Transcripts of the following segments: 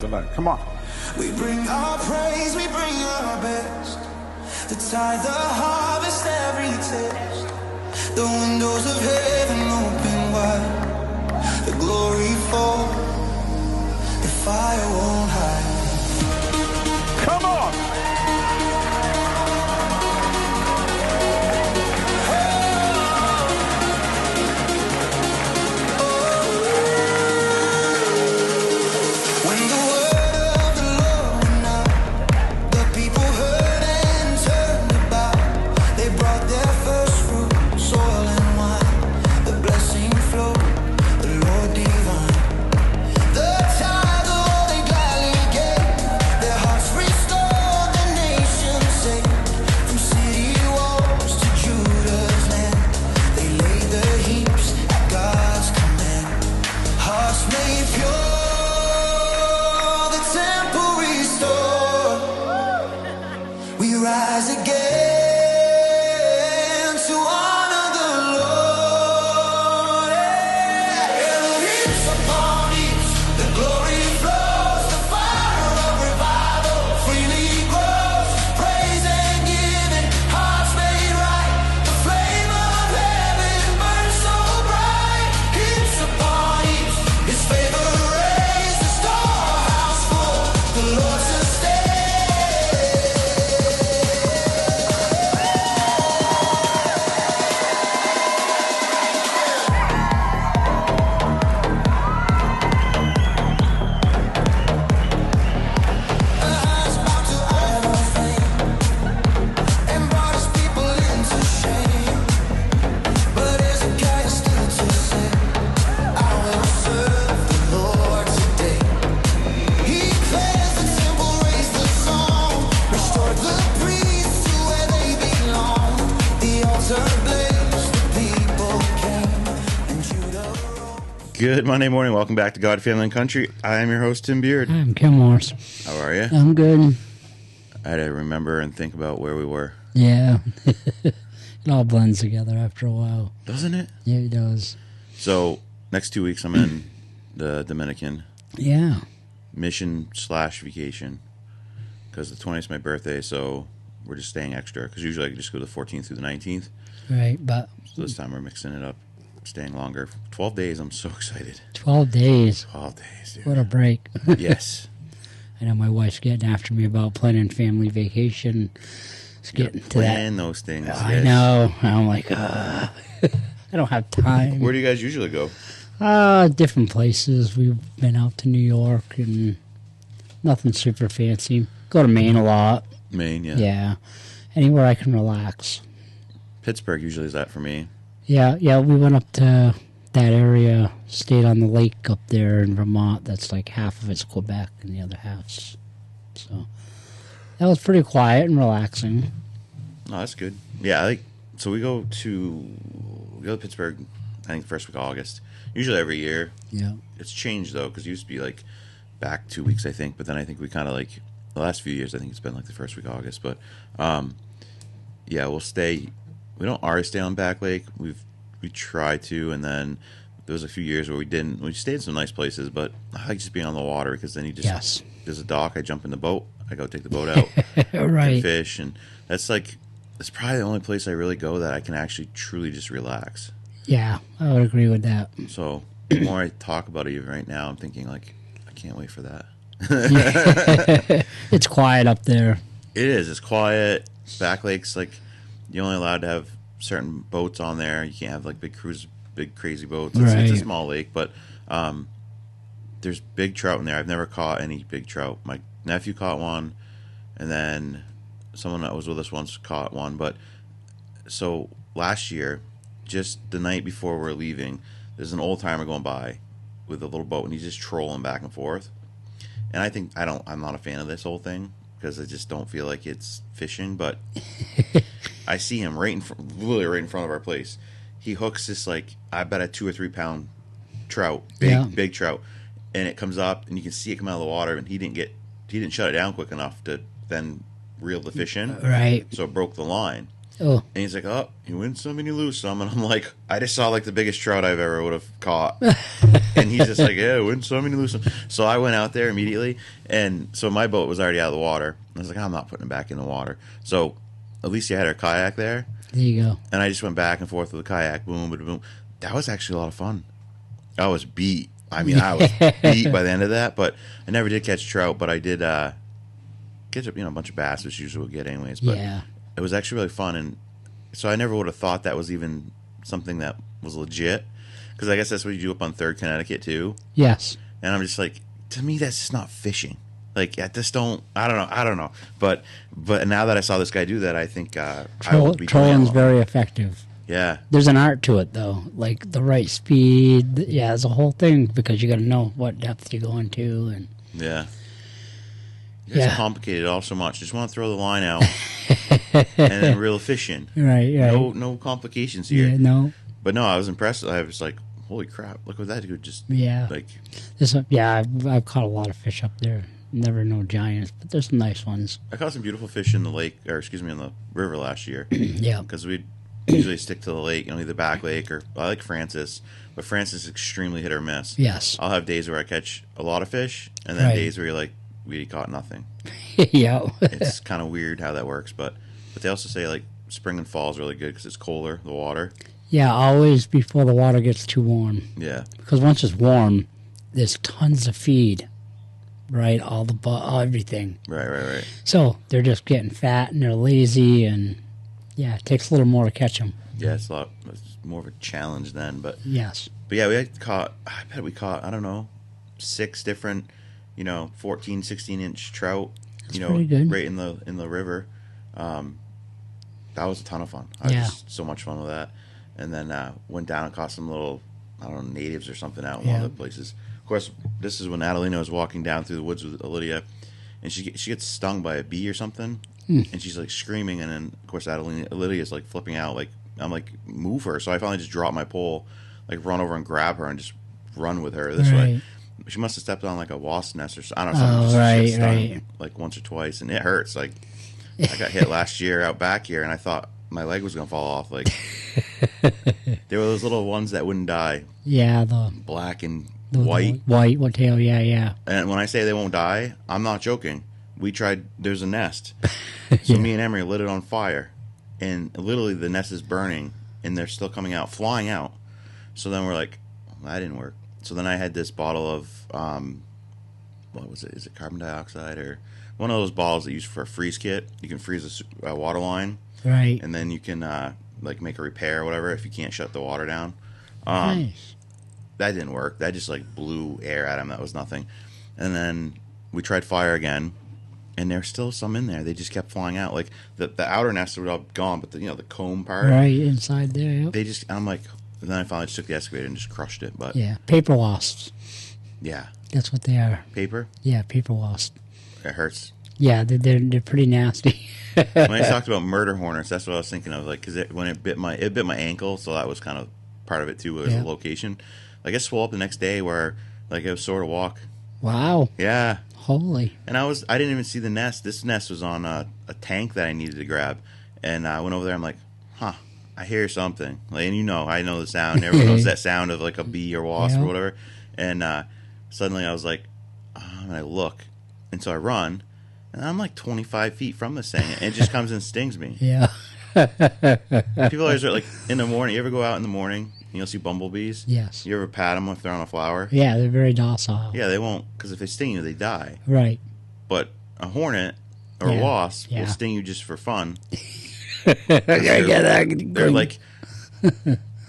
Tonight. Come on. We bring our praise, we bring our best. The tithe, the harvest, every test. The windows of heaven open wide. The glory fall, the fire won't hide. Come on. Good Monday morning. Welcome back to God, Family, and Country. I am your host, Tim Beard. I'm Kim Morse. How are you? I'm good. I had to remember and think about where we were. Yeah. It all blends together after a while. Doesn't it? Yeah, it does. So, next 2 weeks, I'm in the Dominican. Yeah. Mission/vacation. Because the 20th is my birthday, so we're just staying extra. Because usually I can just go the 14th through the 19th. Right, but... So this time we're mixing it up. Staying longer. 12 days. I'm so excited. 12 days. 12 days, dude. What a break. Yes. I know my wife's getting after me about planning family vacation. It's getting to plan those things. I yes. know. I'm like, I don't have time. Where do you guys usually go? Different places. We've been out to New York and nothing super fancy. Go to Maine a lot. Maine, yeah. Yeah. Anywhere I can relax. Pittsburgh usually is that for me. Yeah, we went up to that area, stayed on the lake up there in Vermont. That's like half of it's Quebec and the other half's. So that was pretty quiet and relaxing. Oh, that's good. Yeah, so we go to Pittsburgh, I think first week of August. Usually every year. Yeah. It's changed though, because it used to be like back 2 weeks, I think. But then I think we kind of like the last few years, I think it's been like the first week of August. But yeah, we'll stay. We don't always stay on Back Lake. We try to, and then there was a few years where we didn't. We stayed in some nice places, but I like just being on the water because then you just there's a dock. I jump in the boat. I go take the boat out, right? And fish, and that's probably the only place I really go that I can actually truly just relax. Yeah, I would agree with that. So the more I talk about it even right now, I'm thinking like I can't wait for that. It's quiet up there. It is. It's quiet. Back Lake's like you're only allowed to have certain boats on there. You can't have like big crazy boats. It's a small lake, but there's big trout in there. I've never caught any big trout. My nephew caught one, and then someone that was with us once caught one. But so last year, just the night before we're leaving, there's an old timer going by with a little boat, and he's just trolling back and forth. And I'm not a fan of this whole thing because I just don't feel like it's fishing, but I see him literally right in front of our place. He hooks this I bet a 2 or 3 pound trout, big trout, and it comes up, and you can see it come out of the water, and he didn't shut it down quick enough to then reel the fish in, right? So it broke the line. Oh. And he's like, oh, you win some and you lose some. And I'm like, I just saw like the biggest trout I've ever would have caught. And he's just like, yeah, win some and you lose some. So I went out there immediately. And so my boat was already out of the water. I was like, I'm not putting it back in the water. So Alicia had her kayak there. There you go. And I just went back and forth with the kayak. Boom, boom, boom. That was actually a lot of fun. I was beat. I mean, I was beat by the end of that. But I never did catch trout. But I did catch up, a bunch of bass, which usually we'll get anyways. But Yeah. it was actually really fun. And so I never would have thought that was even something that was legit. Because I guess that's what you do up on 3rd Connecticut, too. Yes. And I'm just like, to me, that's just not fishing. Like, I just don't, I don't know. But now that I saw this guy do that, I think I will be Trolling's very effective. Yeah. There's an art to it, though. Like the right speed. Yeah, there's a whole thing because you got to know what depth you're going to. And yeah. You guys complicate it all so much. Just want to throw the line out and then reel a fish in. Right. No complications here. Yeah, no. But no, I was impressed. I was like, holy crap, look what that dude just, like. I've caught a lot of fish up there. Never no giants, but there's some nice ones. I caught some beautiful fish in the lake, or excuse me, in the river last year. Yeah. Because we usually stick to the lake, either Back Lake or I like Francis, but Francis is extremely hit or miss. Yes. I'll have days where I catch a lot of fish, and then days where you're like, we caught nothing. Yeah. It's kind of weird how that works, but they also say like spring and fall is really good because it's colder, the water. Yeah, always before the water gets too warm. Yeah. Because once it's warm, there's tons of feed. Right, everything. Right. So they're just getting fat and they're lazy, and yeah, it takes a little more to catch them. Yeah, it's more of a challenge then, but yes. But yeah, I bet we caught, I don't know, 6 different, 14, 16-inch trout, That's pretty good. right in the river. That was a ton of fun. I had so much fun with that. And then went down and caught some little, I don't know, natives or something out in one of the places. Of course, this is when Adelina was walking down through the woods with Lydia, and she gets stung by a bee or something, and she's like screaming, and then of course Lydia's like flipping out, like I'm like move her, so I finally just dropped my pole, like run over and grab her and just run with her this way. She must have stepped on like a wasp nest or something. I don't know. She stung like once or twice, and it hurts. Like I got hit last year out back here, and I thought my leg was gonna fall off. Like there were those little ones that wouldn't die. Yeah, the black and white tail, yeah. And when I say they won't die, I'm not joking. We tried. There's a nest, so me and Emery lit it on fire, and literally the nest is burning, and they're still flying out. So then we're like, well, that didn't work. So then I had this bottle of what was it? Is it carbon dioxide or one of those bottles that you use for a freeze kit? You can freeze a water line, right? And then you can like make a repair or whatever if you can't shut the water down. Nice. That didn't work. That just like blew air at him. That was nothing. And then we tried fire again, and there's still some in there. They just kept flying out. Like the outer nest was all gone, but the comb part, right inside there. Yep. They just. I'm like, and then I finally just took the excavator and just crushed it. But yeah, paper wasps. Yeah, that's what they are. Paper. Yeah, paper wasp. It hurts. Yeah, they're pretty nasty. When I talked about murder hornets, that's what I was thinking of. Like, because when it bit my ankle, so that was kind of part of it too. Was the location. Like it swelled up the next day where like it was sore to walk. Wow. Yeah. Holy. And I didn't even see the nest. This nest was on a tank that I needed to grab, and I went over there. I'm like, huh, I hear something. Like, and I know the sound. Everyone knows that sound of like a bee or wasp or whatever. And suddenly I was like, and I look, and so I run, and I'm like 25 feet from this thing, and it just comes and stings me. Yeah. People always are like in the morning. You ever go out in the morning? You'll see bumblebees. Yes. You ever pat them if they're on a flower? Yeah, they're very docile. Yeah, they won't, because if they sting you, they die. Right. But a hornet or a wasp will sting you just for fun. They're like,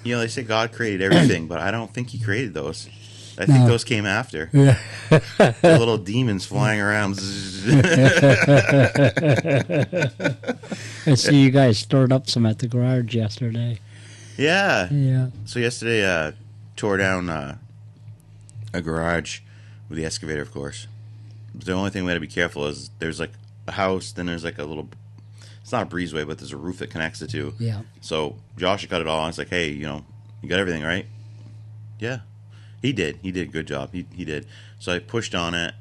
they say God created everything, but I don't think He created those. I think those came after. The little demons flying around. I see you guys stored up some at the garage yesterday. Yeah. Yeah. So yesterday, tore down a garage with the excavator, of course. But the only thing we had to be careful is there's like a house, then there's like a little. It's not a breezeway, but there's a roof that connects the two. Yeah. So Josh cut it all, and it's like, hey, you got everything right? Yeah. He did. He did a good job. He did. So I pushed on it,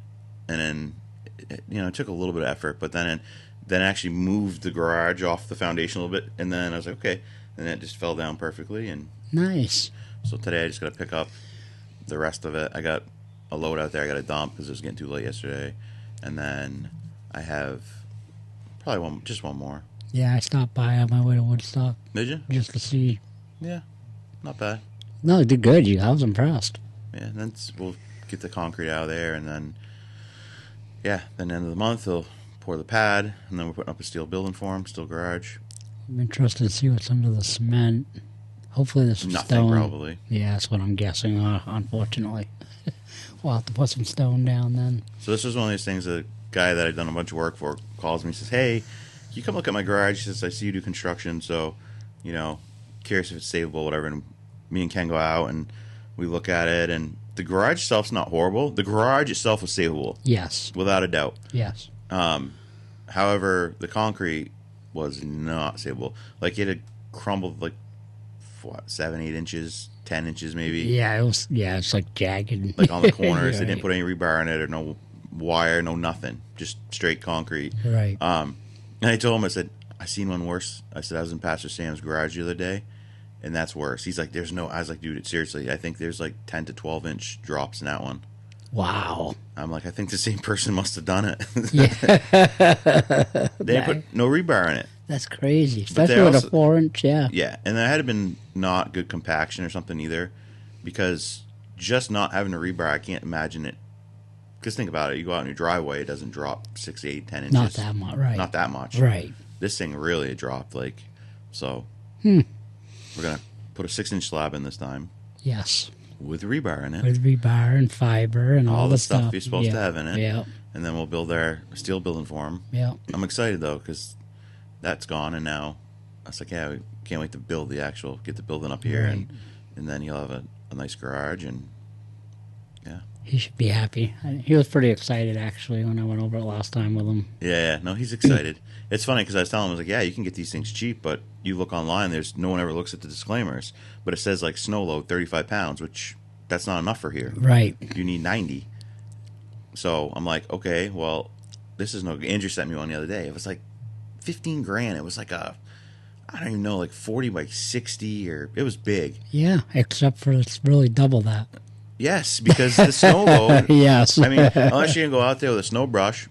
and then, it took a little bit of effort, but then then actually moved the garage off the foundation a little bit, and then I was like, okay, and it just fell down perfectly. And Nice. so today I just got to pick up the rest of it. I got a load out there I got to dump because it was getting too late yesterday, and then I have probably just one more. Yeah, I stopped by on my way to Woodstock Did you? just to see. Yeah, not bad. No, it did good. I was impressed. Yeah, and then we'll get the concrete out of there, and then then end of the month they'll pour the pad, and then we're putting up a steel building for him, steel garage. I'm interested to see what's under the cement. Hopefully there's some Nothing, stone. probably. Yeah, that's what I'm guessing, unfortunately. We'll have to put some stone down then. So this was one of these things, a guy that I'd done a bunch of work for calls me and says, hey, can you come look at my garage? He says, I see you do construction, so, curious if it's savable, whatever. And me and Ken go out, and we look at it, and the garage itself's not horrible. The garage itself was savable. Yes. Without a doubt. Yes. However, the concrete was not savable. Like, it had crumbled, 7, 8 inches, 10 inches maybe. Yeah, it's like jagged. Like on the corners. Right. They didn't put any rebar in it or no wire, no nothing. Just straight concrete. Right. And I told him, I said, I seen one worse. I said, I was in Pastor Sam's garage the other day, and that's worse. He's like, I was like, dude, seriously, I think there's 10 to 12 inch drops in that one. Wow. I'm like, I think the same person must have done it. Yeah. They didn't put no rebar in it. That's crazy. Especially with a 4-inch, yeah. Yeah, and there had been not good compaction or something either, because just not having a rebar, I can't imagine it. Because think about it, you go out in your driveway, it doesn't drop 6, 8, 10 inches. Not that much, right. Not that much. Right. This thing really dropped, so. We're going to put a 6-inch slab in this time. Yes. With rebar in it. With rebar and fiber and all the the stuff you're supposed to have in it. Yeah. And then we'll build our steel building for him. Yeah. I'm excited, though, because that's gone, and now I was like, we can't wait to get the building up here, Right. and then he'll have a nice garage, and He should be happy. He was pretty excited, actually, when I went over it last time with him. Yeah, no, he's excited. It's funny because I was telling him, I was like, you can get these things cheap, but you look online, there's no one ever looks at the disclaimers, but it says snow load 35 pounds, which that's not enough for here. Right. You need 90. So I'm like, okay, well, this is no. Andrew sent me one the other day. It was $15,000. It was I don't even know, 40 by 60, or it was big. Yeah, except for it's really double that. Yes, because the snow load. Yes. I mean, unless you can go out there with a snow brush,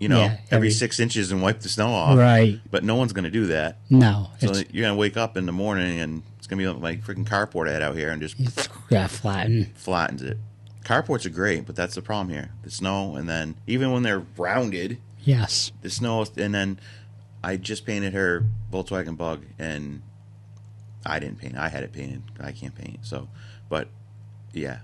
every every 6 inches and wipe the snow off. Right. But no one's going to do that. No. So you're going to wake up in the morning and it's going to be like my freaking carport I had out here and just flattens it. Carports are great, but that's the problem here. The snow, and then even when they're rounded, yes, the snow, and then I just painted her Volkswagen Bug, and I didn't paint it. I had it painted. I can't paint. So, but yeah,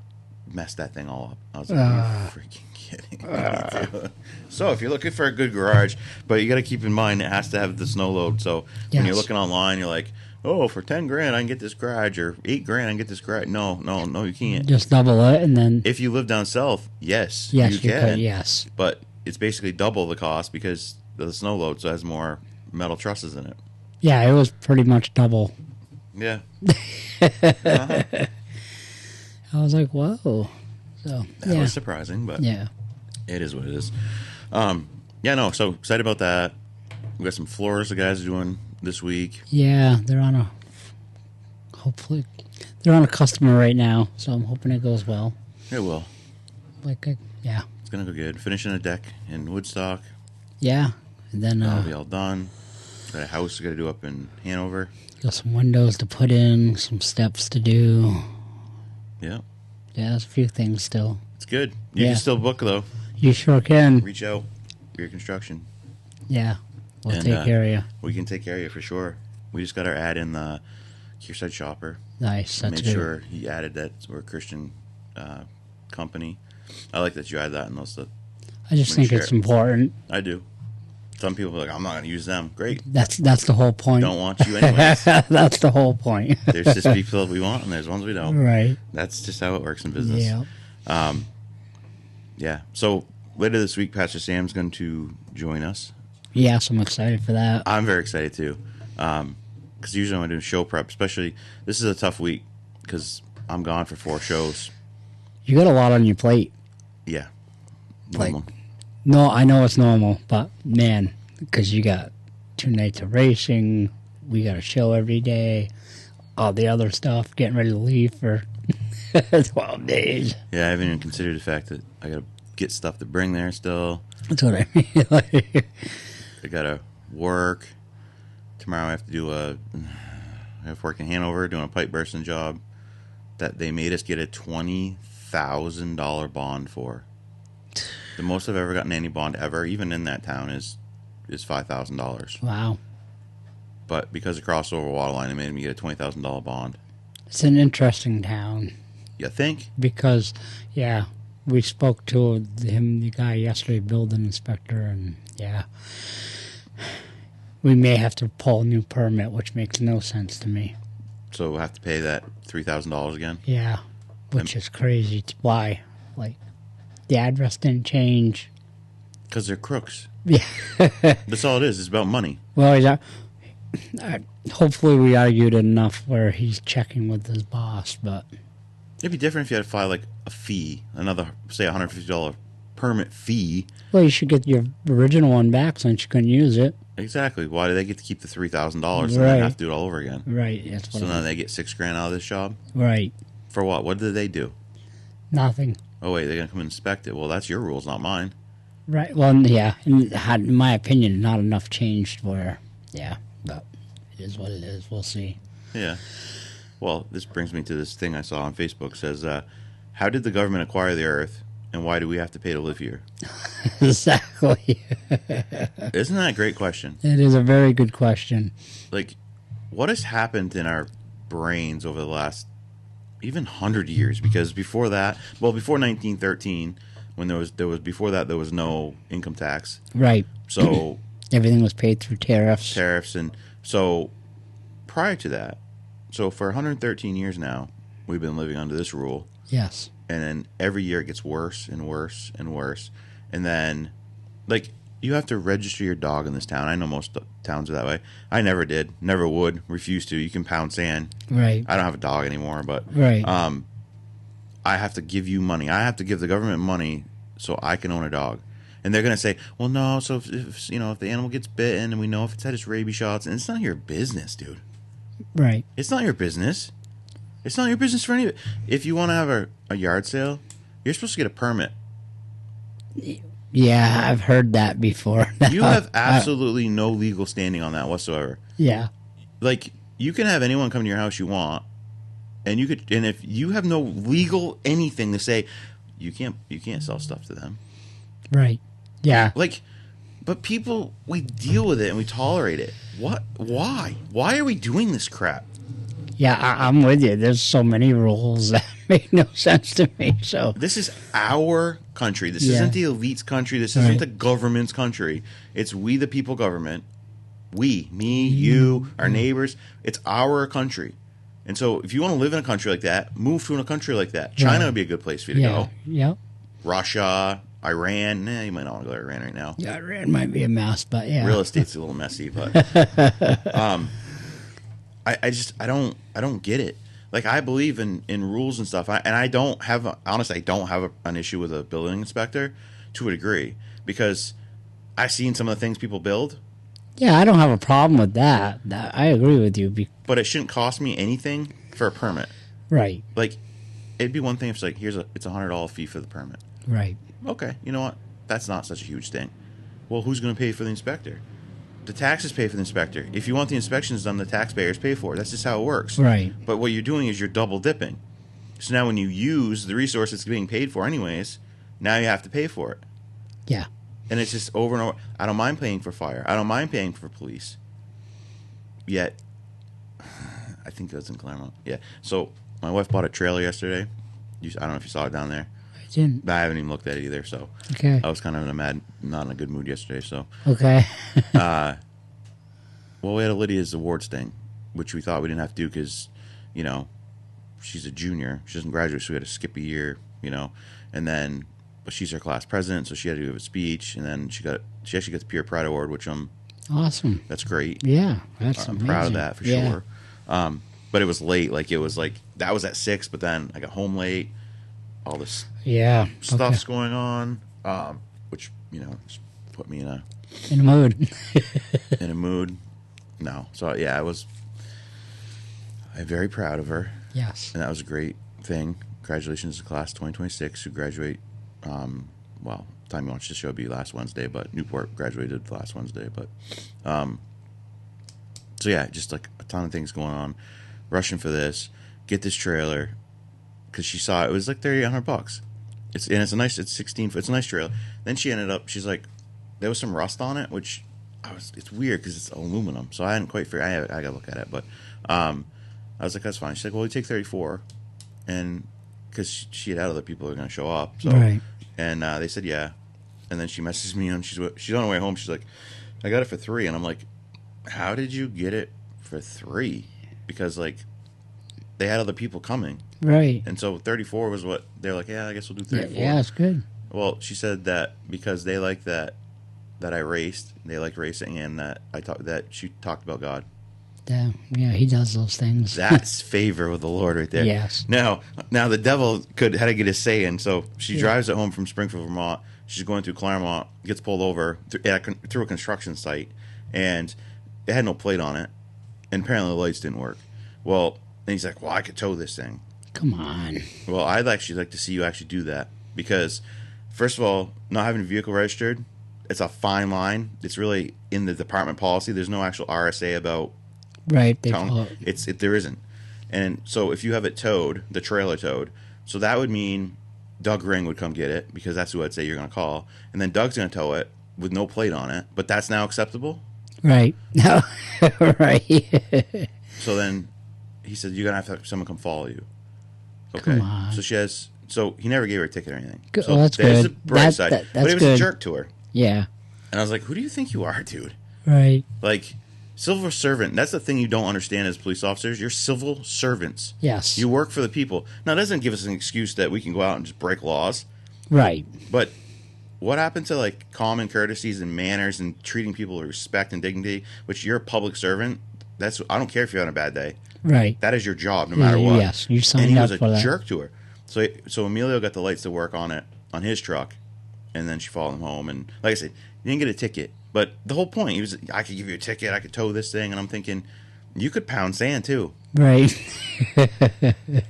messed that thing all up. I was like, are you freaking kidding? So if you're looking for a good garage, but you got to keep in mind it has to have the snow load. So when you're looking online, you're like, oh, for $10,000 I can get this garage, or $8,000 I can get this garage. No, you can't. Just double it, and then if you live down south, yes, you can. Could, yes, but it's basically double the cost because the snow load has more metal trusses in it. Yeah, it was pretty much double. Yeah. I was like, whoa. So that was surprising, but yeah, it is what it is. So excited about that. We got some floors the guys are doing this week. Yeah, they're on a customer right now, so I'm hoping it goes well. It will. Yeah. It's gonna go good. Finishing a deck in Woodstock. Yeah, and then that'll be all done. Got a house we got to do up in Hanover. Got some windows to put in, some steps to do. Yeah. Yeah, there's a few things still. It's good. You can still book though. You sure can. Reach out for your construction. Yeah. We'll take care of you. We can take care of you for sure. We just got our ad in the Kearside Shopper. Nice. That's made good. Sure he added that we're a Christian company. I like that you add that in those. I just think it's important. I do. Some people are like, I'm not going to use them. Great. That's the whole point. Don't want you anyways. That's the whole point. There's just people we want, and there's ones we don't. Right. That's just how it works in business. Yeah. Yeah. So later this week, Pastor Sam's going to join us. Yes, I'm excited for that. I'm very excited too, because usually when I do show prep, especially this is a tough week because I'm gone for 4 shows. You got a lot on your plate. Yeah. Normal. No, I know it's normal, but man, because you got 2 nights of racing. We got a show every day. All the other stuff, getting ready to leave for 12 days. Yeah, I haven't even considered the fact that I got to get stuff to bring there still. That's what I mean. I got to work. Tomorrow I have to do I have to work in Hanover doing a pipe bursting job that they made us get a $20,000 bond for. The most I've ever gotten any bond ever, even in that town, is $5,000. Wow. But because of crossover water line, it made me get a $20,000 bond. It's an interesting town. You think? Because, yeah, we spoke to him, the guy yesterday, building inspector, and yeah, we may have to pull a new permit, which makes no sense to me. So we'll have to pay that $3,000 again? Yeah, which is crazy. Why? Like, the address didn't change. Because they're crooks. Yeah. That's all it is. It's about money. Well, hopefully we argued enough where he's checking with his boss, but... It'd be different if you had to file, like, a fee. Another, say, $150 permit fee. Well, you should get your original one back since you couldn't use it. Exactly. Why do they get to keep the $3,000 and then have to do it all over again? Right. That's what so now they get $6,000 out of this job? Right. For what? What did they do? Nothing. Oh, wait, they're going to come and inspect it. Well, that's your rules, not mine. Right. Well, yeah. In my opinion, not enough changed where, yeah, but it is what it is. We'll see. Yeah. Well, this brings me to this thing I saw on Facebook. It says, how did the government acquire the earth, and why do we have to pay to live here? Exactly. Isn't that a great question? It is a very good question. Like, what has happened in our brains over the last even 100 years? Because before that, well, before 1913, when there was before that there was no income tax. Right. So everything was paid through tariffs. And so prior to that, so for 113 years now, we've been living under this rule. Yes. And then every year it gets worse and worse and worse. And then, like, you have to register your dog in this town. I know most towns are that way. I never did, never would, refuse to. You can pound sand. Right. I don't have a dog anymore, but right. I have to give you money. I have to give the government money so I can own a dog. And they're going to say, well, no, so if the animal gets bitten and we know if it's had its rabies shots, and it's not your business, dude. Right. It's not your business. It's not your business for any of it. If you want to have a yard sale, you're supposed to get a permit. Yeah, I've heard that before. You have absolutely no legal standing on that whatsoever. Yeah. Like, you can have anyone come to your house you want, and if you have no legal anything to say, you can't sell stuff to them. Right. Yeah. Like, but people, we deal with it and we tolerate it. What? Why? Why are we doing this crap? Yeah, I'm with you. There's so many rules that make no sense to me. So this is our country. This isn't the elite's country. This isn't the government's country. It's we the people government. We, me, you, our neighbors. It's our country. And so if you want to live in a country like that, move to a country like that. China would be a good place for you to go. Yeah. Russia, Iran. You might not want to go to Iran right now. Yeah, Iran might be a mess, but yeah. Real estate's a little messy, but I don't get it. Like, I believe in rules and stuff, and I don't have an issue with a building inspector to a degree, because I've seen some of the things people build. Yeah, I don't have a problem with that. I agree with you. But it shouldn't cost me anything for a permit. Right. Like, it'd be one thing if it's like, it's $100 fee for the permit. Right. Okay, you know what? That's not such a huge thing. Well, who's going to pay for the inspector? The taxes pay for the inspector. If you want the inspections done, the taxpayers pay for it. That's just how it works. Right. But what you're doing is you're double dipping. So now when you use the resource that's being paid for anyways, now you have to pay for it. Yeah. And it's just over and over. I don't mind paying for fire. I don't mind paying for police. Yet, I think that's in Claremont. Yeah. So my wife bought a trailer yesterday. I don't know if you saw it down there. I didn't. I haven't even looked at it either. So okay. I was kind of not in a good mood yesterday. So okay. well, we had a Lydia's awards thing, which we thought we didn't have to do because, she's a junior. She doesn't graduate, so we had to skip a year. And then. But she's our class president, so she had to give a speech, and then she actually got the Peer Pride Award, which awesome. That's great. Yeah, that's I'm amazing. proud of that for sure. But it was late. Like, it was like that was at 6, but then I got home late. All this stuff's going on, which is put me in a mood. in a mood. No. So, yeah, I'm very proud of her. Yes. And that was a great thing. Congratulations to class 2026 who graduate. Well, time you watch the show will be last Wednesday, but Newport graduated last Wednesday. But so yeah, just like a ton of things going on. Rushing for this, get this trailer because she saw it was like $3,800. It's a nice. It's 16 foot. It's a nice trailer. Then she ended up. She's like, there was some rust on it, which it's weird because it's aluminum. So I hadn't quite figured. I gotta look at it, but I was like, that's fine. She's like, well, we take 34, and because she had other people who are gonna show up. So right. And they said yeah. And then she messages me and she's on her way home. She's like, I got it for $3, and I'm like, how did you get it for $3? Because like they had other people coming, right? And so 34 was what they're like. Yeah, I guess we'll do 34. Yeah, it's good. Well, she said that because they like that I raced, they like racing, and that she talked about God. Yeah, he does those things. That's favor with the Lord right there. Yes. Now the devil had to get his say in. So she drives it home from Springfield, Vermont. She's going through Claremont, gets pulled over through a construction site, and it had no plate on it, and apparently the lights didn't work. Well, and he's like, well, I could tow this thing. Come on. Well, I'd actually like to see you actually do that because, first of all, not having a vehicle registered, it's a fine line. It's really in the department policy. There's no actual RSA about right. There isn't. And so if you have it towed, the trailer towed, so that would mean Doug Ring would come get it because that's who I'd say you're going to call. And then Doug's going to tow it with no plate on it. But that's now acceptable? Right. No. Right. So then he said, you're going to have someone come follow you. Okay. Come on. So he never gave her a ticket or anything. Good. So well, that's there's good. the bright side. That's but it was good. a jerk to her. Yeah. And I was like, who do you think you are, dude? Right. Like, civil servant, that's the thing you don't understand as police officers. You're civil servants. Yes. You work for the people. Now, it doesn't give us an excuse that we can go out and just break laws. Right. But what happened to, like, common courtesies and manners and treating people with respect and dignity, which you're a public servant, I don't care if you're on a bad day. Right. That is your job, no matter what. Yes, you signed up for that. And he was a jerk to her. So Emilio got the lights to work on his truck, and then she followed him home. And like I said, he didn't get a ticket. But the whole point, I could give you a ticket, I could tow this thing, and I'm thinking, you could pound sand too. Right.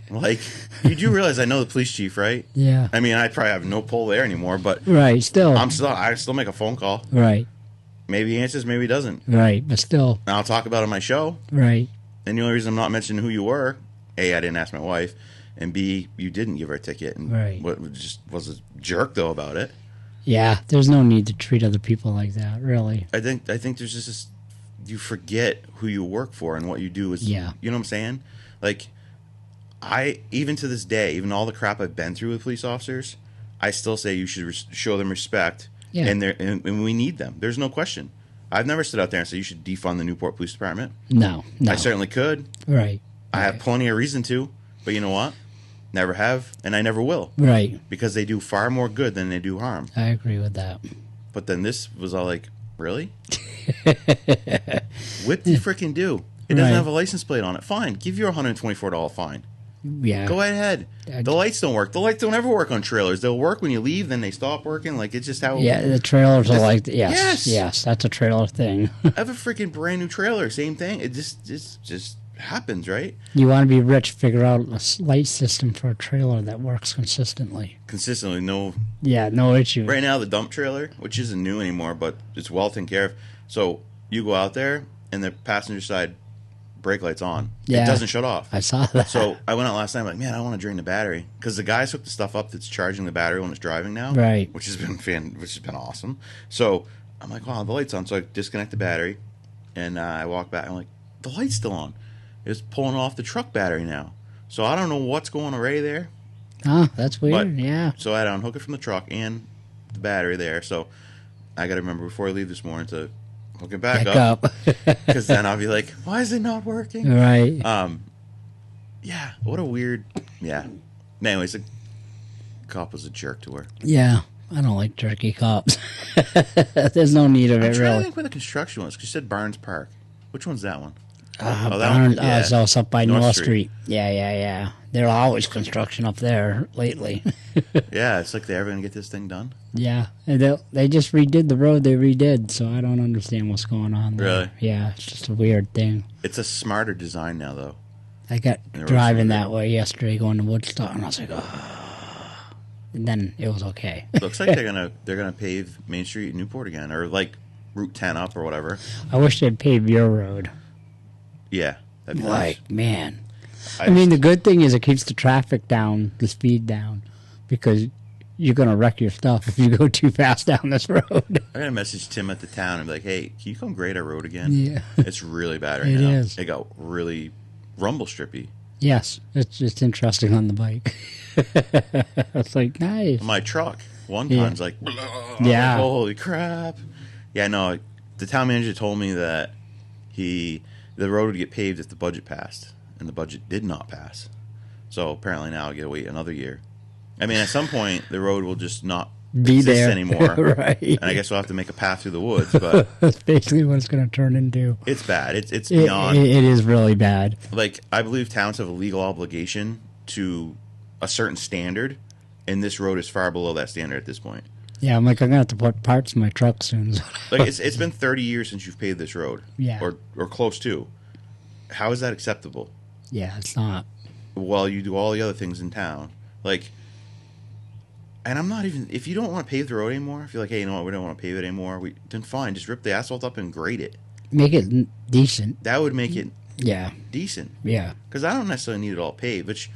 Like, you do realize I know the police chief, right? Yeah. I mean, I probably have no pull there anymore, but right, still. I still make a phone call. Right. Maybe he answers, maybe he doesn't. Right, but still. And I'll talk about it on my show. Right. And the only reason I'm not mentioning who you were, A, I didn't ask my wife, and B, you didn't give her a ticket. And right. Just was a jerk, though, about it. Yeah, there's no need to treat other people like that, really. I think there's just this, you forget who you work for and what you do is, yeah. You know what I'm saying? Like, even to this day, even all the crap I've been through with police officers, I still say you should show them respect. Yeah. And we need them. There's no question. I've never stood out there and said you should defund the Newport Police Department. No. I certainly could. Right. I have plenty of reason to, but you know what? Never have, and I never will. Right. Because they do far more good than they do harm. I agree with that. But then this was all like, really? What do you freaking do? It doesn't have a license plate on it. Fine. Give you a $124 fine. Yeah. Go ahead. The lights don't work. The lights don't ever work on trailers. They'll work when you leave, then they stop working. Like, it's just how... Yeah, the trailers are like... Yes, that's a trailer thing. I have a freaking brand new trailer. Same thing. It just happens, right? You want to be rich, figure out a light system for a trailer that works consistently. Consistently, no... Yeah, no issue. Right now, the dump trailer, which isn't new anymore, but it's well taken care of. So, you go out there, and the passenger side brake light's on. Yeah. It doesn't shut off. I saw that. So I went out last night, I'm like, man, I want to drain the battery. Because the guys hooked the stuff up that's charging the battery when it's driving now. Right. Which has been awesome. So I'm like, wow, the light's on. So I disconnect the battery, and I walk back. I'm like, the light's still on. It's pulling off the truck battery now. So I don't know what's going array there. Oh, that's weird, yeah. So I had to unhook it from the truck and the battery there. So I got to remember before I leave this morning to hook it back up. Because then I'll be like, why is it not working? Right. Yeah, what a weird... Yeah. Anyways, the cop was a jerk to her. Yeah, I don't like jerky cops. There's no need of it, I'm trying really. to think where the construction was, because you said Barnes Park. Which one's that one? So it's up by North Street. Yeah. There's always construction up there lately. Yeah, it's like they're ever going to get this thing done. Yeah, and they just redid the road they redid, so I don't understand what's going on there. Really? Yeah, it's just a weird thing. It's a smarter design now, though. I got driving that way yesterday going to Woodstock, and I was like, oh. And then it was okay. Looks like they're gonna pave Main Street in Newport again, or like Route 10 up or whatever. I wish they'd pave your road. Yeah, that'd be like nice. Man. I mean, the good thing is it keeps the traffic down, the speed down, because you're going to wreck your stuff if you go too fast down this road. I got to message Tim at the town and be like, hey, can you come grade our road again? Yeah. It's really bad right now. It is. It got really rumble strippy. Yes, it's just interesting on the bike. It's like, nice. My truck, one time's like, yeah. Holy crap. Yeah, no, the town manager told me that the road would get paved if the budget passed. And the budget did not pass. So apparently now I get to wait another year. I mean, at some point, the road will just not be exist there anymore. Right. And I guess we'll have to make a path through the woods. But that's basically what it's going to turn into. It's bad. It's beyond. It is really bad. Like, I believe towns have a legal obligation to a certain standard, and this road is far below that standard at this point. Yeah, I'm going to have to put parts in my truck soon. Like, it's been 30 years since you've paved this road. Yeah. Or close to. How is that acceptable? Yeah, it's not. While you do all the other things in town. Like, and I'm not even, if you don't want to pave the road anymore, if you're like, hey, you know what, we don't want to pave it anymore, then fine, just rip the asphalt up and grade it. Make it decent. That would make it decent. Yeah. Because I don't necessarily need it all paved, which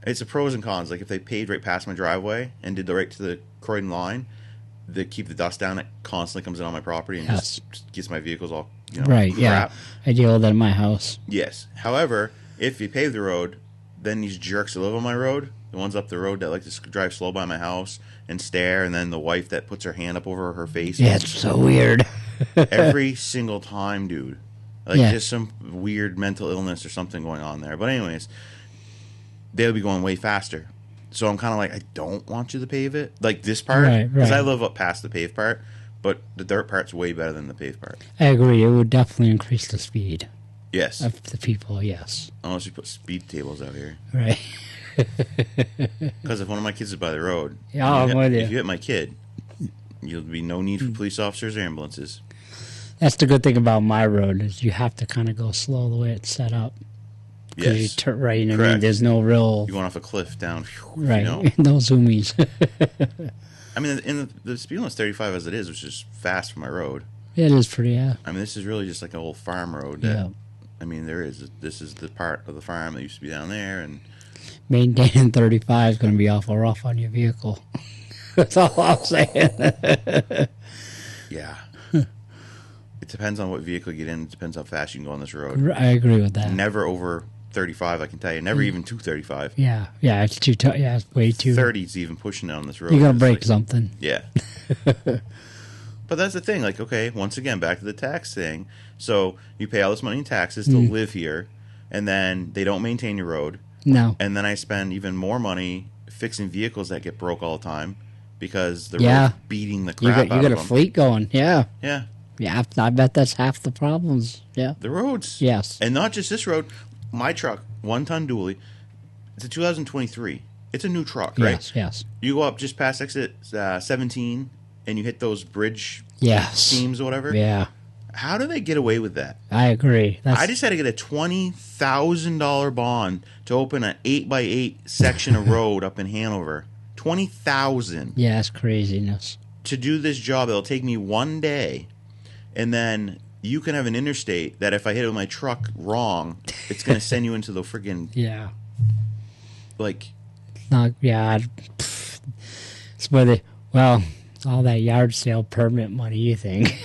it's a pros and cons. Like, if they paved right past my driveway and did the right to the Croydon line, they keep the dust down, it constantly comes in on my property and just gets my vehicles all, right, crap. Yeah. I deal with that in my house. Yes. However, if you pave the road, then these jerks that live on my road, the ones up the road that like to drive slow by my house and stare, and then the wife that puts her hand up over her face. Yeah, it's so weird. Every single time, dude. Like, just some weird mental illness or something going on there. But anyways, they'll be going way faster. So I'm kind of like, I don't want you to pave it. Like this part. Because I live up past the paved part, but the dirt part's way better than the paved part. I agree. It would definitely increase the speed. Yes. Of the people, yes. Unless you put speed tables out here. Right. Because if one of my kids is by the road, I'm with you. If you hit my kid, you'll be no need for police officers or ambulances. That's the good thing about my road is you have to kind of go slow the way it's set up. Yes. You turn right. I mean, there's no real. You went off a cliff down. Right. You know? No zoomies. I mean, in the speed limit's 35 as it is, which is fast for my road. It is pretty. Yeah. I mean, this is really just like an old farm road. I mean, this is the part of the farm that used to be down there, and maintaining 35 is going to be awful rough on your vehicle. That's all I'm saying. Yeah. It depends on what vehicle you get in. It depends how fast you can go on this road. I agree with that. Never over 35, I can tell you. Never even 235. Yeah, it's too tough. Yeah, it's way too. 30's even pushing it on this road. You're going to break something. Yeah. But that's the thing. Like, okay, once again, back to the tax thing. So you pay all this money in taxes to live here, and then they don't maintain your road. No. And then I spend even more money fixing vehicles that get broke all the time because the road's beating the crap out of them. You got a fleet going. Yeah. Yeah. Yeah, I bet that's half the problems. Yeah. The roads. Yes. And not just this road. My truck, 1-ton dually, it's a 2023. It's a new truck, right? Yes. You go up just past exit 17 and you hit those bridge schemes or whatever. Yeah. How do they get away with that? I agree. I just had to get a $20,000 bond to open an 8x8 section of road up in Hanover. $20,000. Yeah, it's craziness. To do this job, it'll take me one day, and then you can have an interstate that if I hit it with my truck wrong, it's going to send you into the friggin' like. It's where all that yard sale permit money. You think?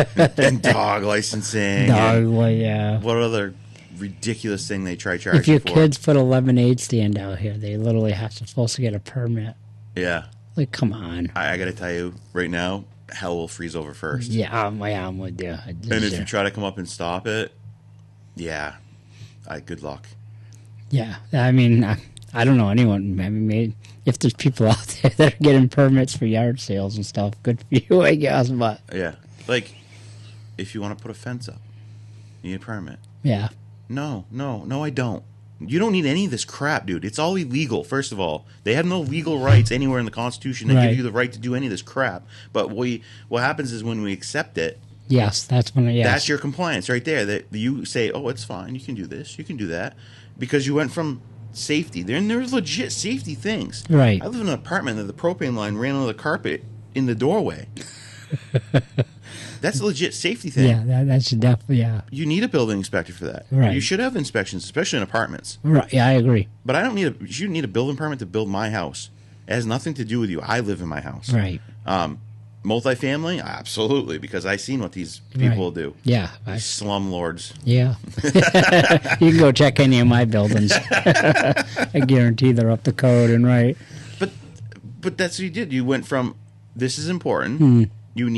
And dog licensing. What other ridiculous thing they try charging for? If your for? kids put a lemonade stand out here, they literally supposed to get a permit. Yeah. Like, come on. I got to tell you, right now, hell will freeze over first. Yeah, I'm with you. And if you try to come up and stop it, good luck. Yeah, I mean, I don't know anyone. I mean, maybe if there's people out there that are getting permits for yard sales and stuff, good for you, I guess. But yeah, like if you want to put a fence up, you need a permit. Yeah. No, I don't. You don't need any of this crap, dude. It's all illegal, first of all. They have no legal rights anywhere in the Constitution that give you the right to do any of this crap. But what happens is when we accept it, yes, that's when that's your compliance right there. That you say, oh, it's fine. You can do this. You can do that. Because you went from safety. There's legit safety things. Right. I live in an apartment that the propane line ran under the carpet in the doorway. That's a legit safety thing. Yeah, that's definitely, yeah. You need a building inspector for that. Right. You should have inspections, especially in apartments. Right. Yeah, I agree. But I don't need you shouldn't need a building permit to build my house. It has nothing to do with you. I live in my house. Right. Multifamily? Absolutely, because I've seen what these people do. Yeah. These slumlords. Yeah. You can go check any of my buildings. I guarantee they're up to code and right. But that's what you did. You went from, this is important. You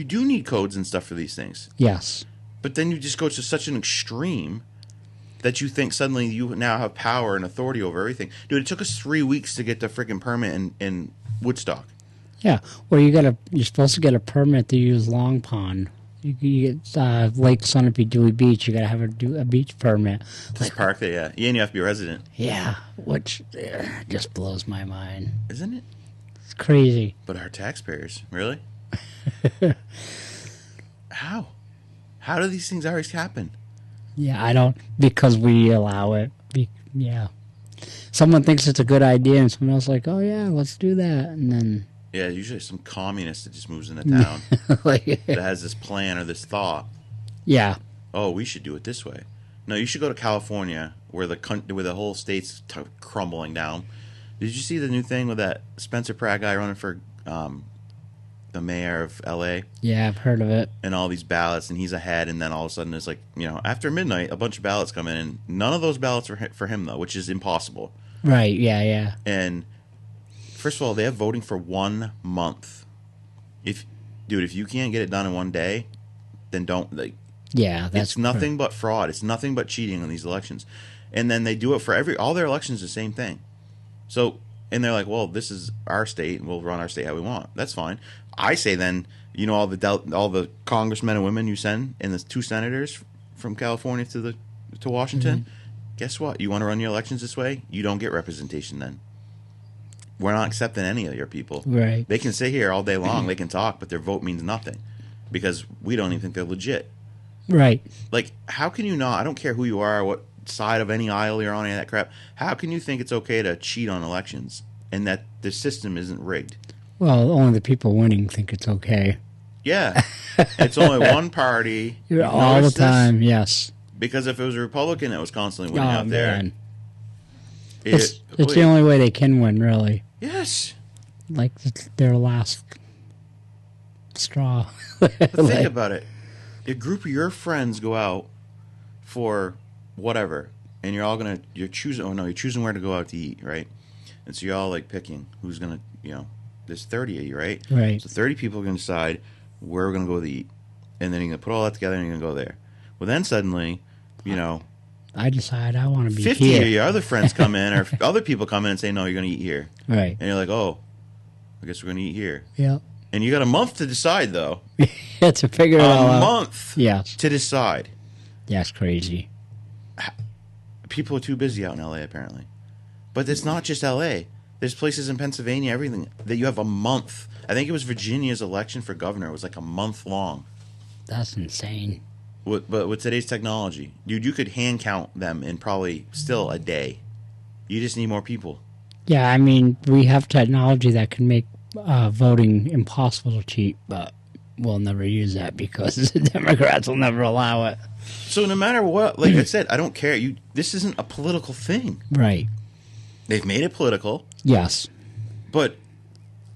do need codes and stuff for these things. Yes. But then you just go to such an extreme that you think suddenly you now have power and authority over everything. Dude, it took us 3 weeks to get the freaking permit in Woodstock. Yeah. Well, you're supposed to get a permit to use Long Pond. You get Lake Sunapee, Dewey Beach. You got to have a beach permit. Just park there, yeah. Yeah, and you have to be a resident. Yeah, which just blows my mind. Isn't it? It's crazy. But our taxpayers, really? How? How do these things always happen? Yeah, I don't, because we allow it. Yeah. Someone thinks it's a good idea and someone else like, oh yeah, let's do that. And then... Yeah, usually some communist that just moves into town that has this plan or this thought. Yeah. Oh, we should do it this way. No, you should go to California where the whole state's crumbling down. Did you see the new thing with that Spencer Pratt guy running for the mayor of L.A.? Yeah, I've heard of it. And all these ballots, and he's ahead, and then all of a sudden it's like, after midnight, a bunch of ballots come in, and none of those ballots are for him, though, which is impossible. Right, yeah. And first of all, they have voting for 1 month. If you can't get it done in one day, then don't. Yeah, that's it's nothing but fraud. It's nothing but cheating on these elections. And then they do it for all their elections, the same thing. So, and they're like, well, this is our state, and we'll run our state how we want. That's fine. I say then, all the congressmen and women you send, and the 2 senators from California to Washington, guess what? You want to run your elections this way? You don't get representation then. We're not accepting any of your people. Right. They can sit here all day long. They can talk, but their vote means nothing because we don't even think they're legit. Right. Like, how can you not? I don't care who you are, what side of any aisle you're on, any of that crap. How can you think it's okay to cheat on elections and that the system isn't rigged? Well, only the people winning think it's okay. Yeah. It's only one party. All the time, yes. Because if it was a Republican that was constantly winning out there. It's the only way they can win, really. Yes. Like, it's their last straw. But think about it. A group of your friends go out for whatever, and you're choosing where to go out to eat, right? And so you're all like picking who's going to, there's 30 of you, right? Right. So 30 people are going to decide where we're going to go to eat. And then you're going to put all that together and you're going to go there. Well, then suddenly, I decide I want to be 50 here. of your other friends come in, or other people come in and say, no, you're going to eat here. Right. And you're like, oh, I guess we're going to eat here. Yeah. And you got a month to decide, though. To figure it all out. A month yes. to decide. That's crazy. People are too busy out in L.A., apparently. But it's not just L.A. There's places in Pennsylvania, everything, that you have a month. I think it was Virginia's election for governor. It was like a month long. That's insane. But with today's technology, dude, you could hand count them in probably still a day. You just need more people. Yeah, I mean, we have technology that can make voting impossible to cheat, but we'll never use that because the Democrats will never allow it. So no matter what, like I said, I don't care. This isn't a political thing. Right. They've made it political. Yes. But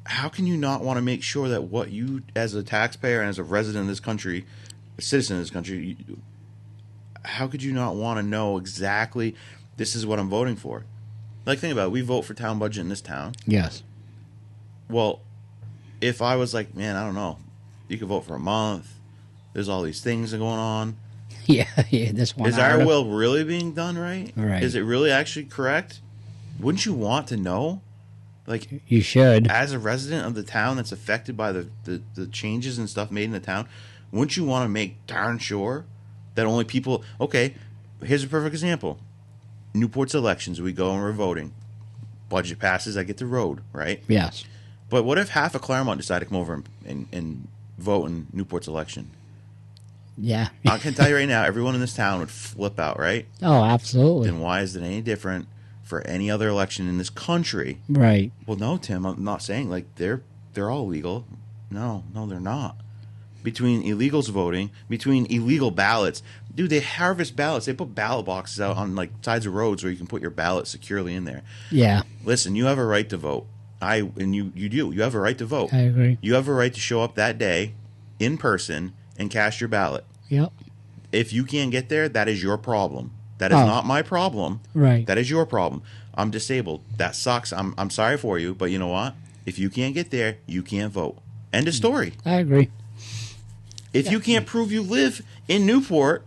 how can you not want to make sure that what you, as a taxpayer and as a resident of this country, a citizen of this country, how could you not want to know exactly this is what I'm voting for? Like, think about it. We vote for town budget in this town. Yes. Well, if I was like, man, I don't know. You could vote for a month. There's all these things going on. Yeah, this one. Is our will really being done right? Right. Is it really actually correct? Wouldn't you want to know? Like, you should. As a resident of the town that's affected by the changes and stuff made in the town, wouldn't you want to make darn sure that only people... Okay, here's a perfect example. Newport's elections, we go and we're voting. Budget passes, I get the road, right? Yes. But what if half of Claremont decided to come over and vote in Newport's election? Yeah. I can tell you right now, everyone in this town would flip out, right? Oh, absolutely. Then why is it any different for any other election in this country? Right. Well, no, Tim, I'm not saying like they're all legal. No, they're not. Between illegals voting, between illegal ballots, dude, they harvest ballots. They put ballot boxes out on like sides of roads where you can put your ballot securely in there. Yeah. Listen, you have a right to vote. You do. You have a right to vote. I agree. You have a right to show up that day in person and cast your ballot. Yep. If you can't get there, that is your problem. That is not my problem. Right. That is your problem. I'm disabled. That sucks. I'm sorry for you, but you know what? If you can't get there, you can't vote. End of story. I agree. If you can't prove you live in Newport,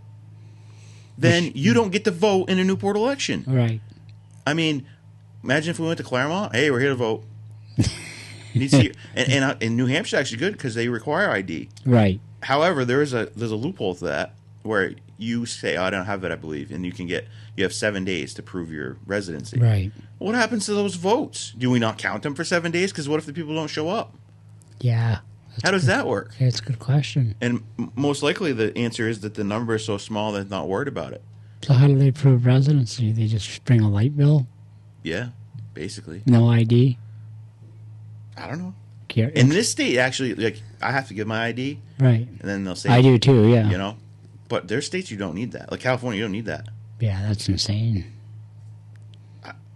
then you don't get to vote in a Newport election. Right. I mean, imagine if we went to Claremont. Hey, we're here to vote. And New Hampshire's actually good because they require ID. Right. However, there's a loophole to that where you say, I don't have it, I believe, and you have 7 days to prove your residency. Right. What happens to those votes? Do we not count them for 7 days? Because what if the people don't show up? Yeah. How does that work? That's a good question. And most likely the answer is that the number is so small that they're not worried about it. So how do they prove residency? They just bring a light bill? Yeah, basically. No ID? I don't know. Care- In this state, actually, like I have to give my ID, Right. and then they'll say, I do too, yeah. You know? But there's states you don't need that. Like California, you don't need that. Yeah, that's insane.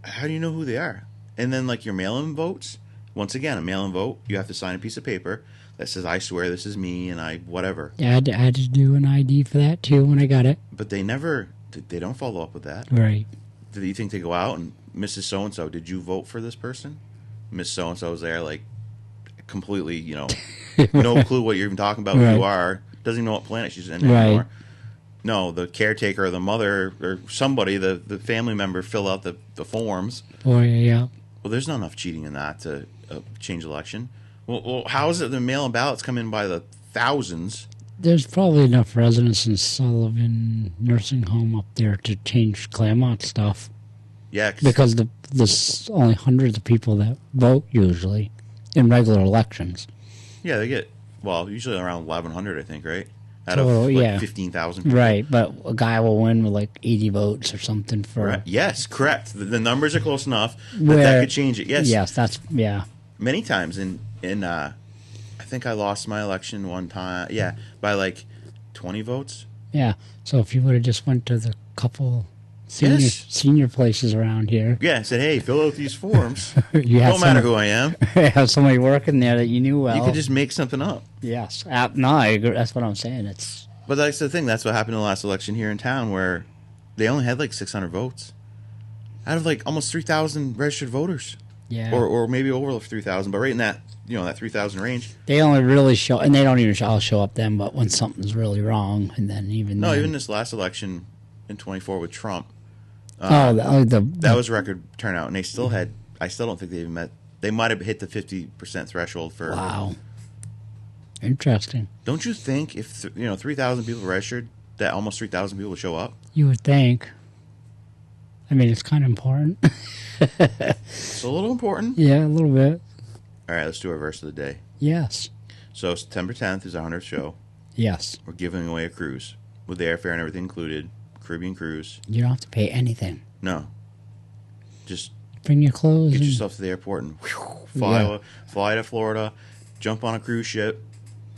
How do you know who they are? And then, like, your mail-in votes, once again, a mail-in vote, you have to sign a piece of paper that says, I swear this is me and I whatever. Yeah, I had to do an ID for that too when I got it. But they don't follow up with that. Right. Do you think they go out and, Mrs. So-and-so, did you vote for this person? Miss So-and-so is there, like, completely, no clue what you're even talking about, who you are. Doesn't even know what planet she's in anymore. No, the caretaker or the mother or somebody, the family member, fill out the forms. Oh, yeah. Well, there's not enough cheating in that to change election. Well, how is it the mail-in ballots come in by the thousands? There's probably enough residents in Sullivan Nursing Home up there to change Claremont stuff. Yeah. Because there's only hundreds of people that vote usually in regular elections. Yeah, they get, usually around 1,100, I think, right? Out Total, of 15,000 people. Right, but a guy will win with like 80 votes or something for... Right. Yes, correct. The numbers are close enough that could change it. Yes. Yes, yeah. Many times in I think I lost my election one time, by like 20 votes. Yeah, so if you would have just went to the couple senior places around here... Yeah, said, hey, fill out these forms. Don't matter who I am. Have somebody working there that you knew well. You could just make something up. Yes. No, I agree. That's what I'm saying. But that's the thing. That's what happened in the last election here in town where they only had like 600 votes out of like almost 3,000 registered voters. Yeah. Or maybe over 3,000, but right in that, that 3,000 range. They only really show, and they don't even show up then, but when something's really wrong, and then even this last election in 24 with Trump. That was record turnout, and I still don't think they even met. They might have hit the 50% threshold for. Wow. Interesting. Don't you think if 3,000 people registered, that almost 3,000 people would show up? You would think. I mean, it's kind of important. It's a little important. Yeah, a little bit. All right, let's do our verse of the day. Yes. So September 10th is our 100th show. Yes. We're giving away a cruise with the airfare and everything included. Caribbean cruise. You don't have to pay anything. No. Just bring your clothes. Get yourself to the airport and fly to Florida, jump on a cruise ship,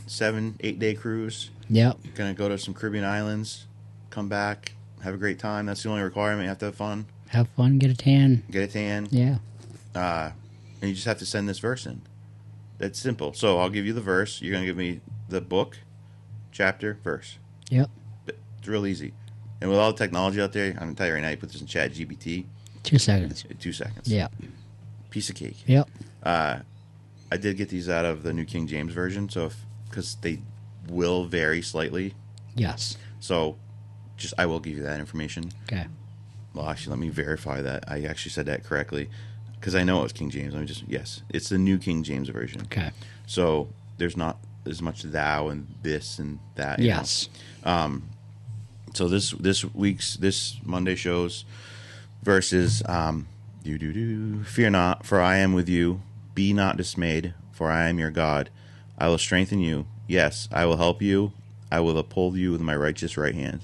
7-8 day cruise. Yep. Gonna go to some Caribbean islands, come back, have a great time. That's the only requirement. You have to have fun. Have fun, get a tan. Yeah. And you just have to send this verse in. That's simple. So I'll give you the verse. You're gonna give me the book, chapter, verse. Yep. It's real easy. And with all the technology out there, I'm going to tell you right now, you put this in ChatGPT. 2 seconds. 2 seconds. Yeah. Piece of cake. Yep. I did get these out of the New King James Version, because they will vary slightly. Yes. So, I will give you that information. Okay. Well, actually, let me verify that. I actually said that correctly, because I know it was King James. Yes, it's the New King James Version. Okay. So, there's not as much thou and this and that. Yes. So this Monday shows versus fear not, for I am with you. Be not dismayed, for I am your God. I will strengthen you. Yes, I will help you. I will uphold you with my righteous right hand.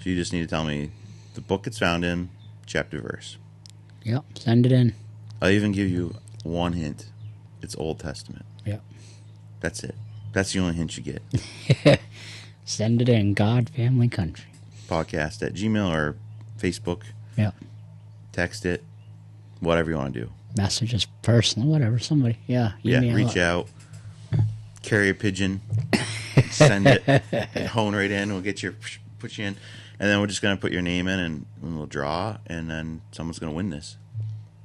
So you just need to tell me the book it's found in, chapter, verse. Yep, send it in. I'll even give you one hint. It's Old Testament. Yep. That's it. That's the only hint you get. Send it in. God, family, country. Podcast at Gmail or Facebook. Yep. Text it. Whatever you want to do. Messages, personal, whatever. Somebody. Yeah. Yeah, reach out. Carrier pigeon. Send it. Hone right in. We'll put you in. And then we're just going to put your name in and we'll draw. And then someone's going to win this.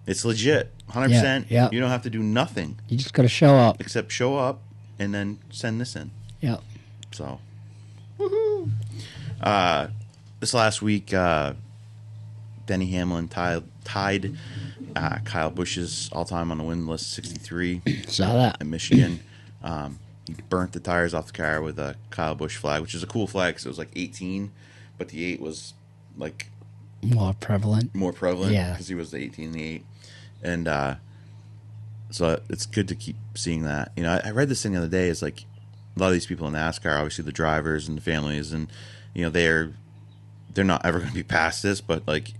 It's legit. 100%. Yeah. You don't have to do nothing. You just got to show up. Except show up and then send this in. Yep. So, woohoo! This last week, Denny Hamlin tied Kyle Busch's all-time on the win list, 63. Saw that. In Michigan. He burnt the tires off the car with a Kyle Busch flag, which is a cool flag because it was like 18, but the 8 was like more prevalent. Yeah, because he was the 18 and the 8, and so it's good to keep seeing that. You know, I read this thing the other day. It's like a lot of these people in NASCAR, obviously the drivers and the families, and you know they're not ever going to be past this, but like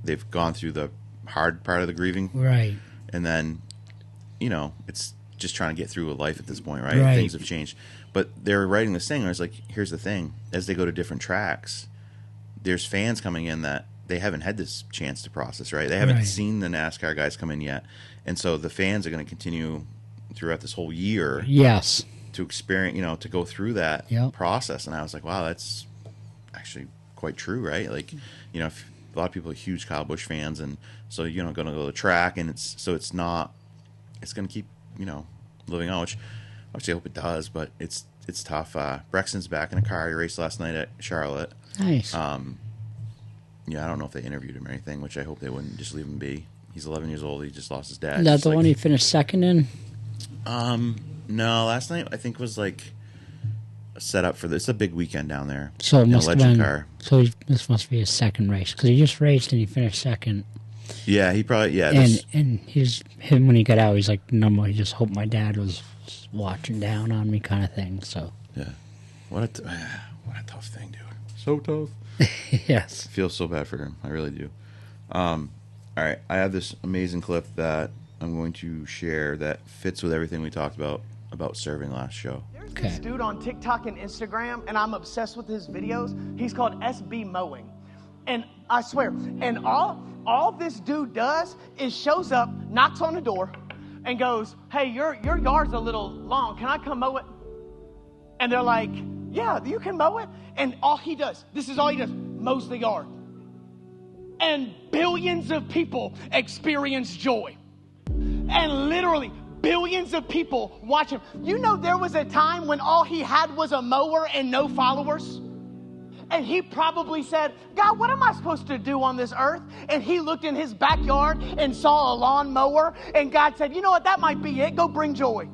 they've gone through the hard part of the grieving, right? And then you know it's just trying to get through a life at this point, right? Things have changed, but they're writing this thing. Where it's like, here's the thing: as they go to different tracks, there's fans coming in that they haven't had this chance to process, right? They haven't seen the NASCAR guys come in yet, and so the fans are going to continue throughout this whole year, yes, to experience, you know, to go through that process. And I was like, wow, that's actually quite true, right? Like, you know, a lot of people are huge Kyle Busch fans, and so you know, going to go to the track, and it's going to keep, you know, living on, which I hope it does, but it's tough. Brexton's back in a car. He raced last night at Charlotte. Nice. Yeah, I don't know if they interviewed him or anything, which I hope they wouldn't just leave him be. He's 11 years old. He just lost his dad. Is that the one he finished second in? No, last night I think was like a setup for this. It's a big weekend down there. So it must have been. Car. So this must be his second race because he just raced and he finished second. Yeah, he probably And him when he got out, he's like, "No, he just hoped my dad was watching down on me," kind of thing. So yeah, what a tough thing, dude. So tough. Yes. I feel so bad for him. I really do. All right, I have this amazing clip that I'm going to share that fits with everything we talked about serving last show. There's this dude on TikTok and Instagram, and I'm obsessed with his videos. He's called SB Mowing. And I swear, and all this dude does is shows up, knocks on the door, and goes, "Hey, your yard's a little long. Can I come mow it?" And they're like, "Yeah, you can mow it." And all he does, this is all he does, mows the yard. And billions of people experience joy. And literally, billions of people watch him. You know, there was a time when all he had was a mower and no followers. And he probably said, "God, what am I supposed to do on this earth?" And he looked in his backyard and saw a lawnmower. And God said, "You know what? That might be it. Go bring joy."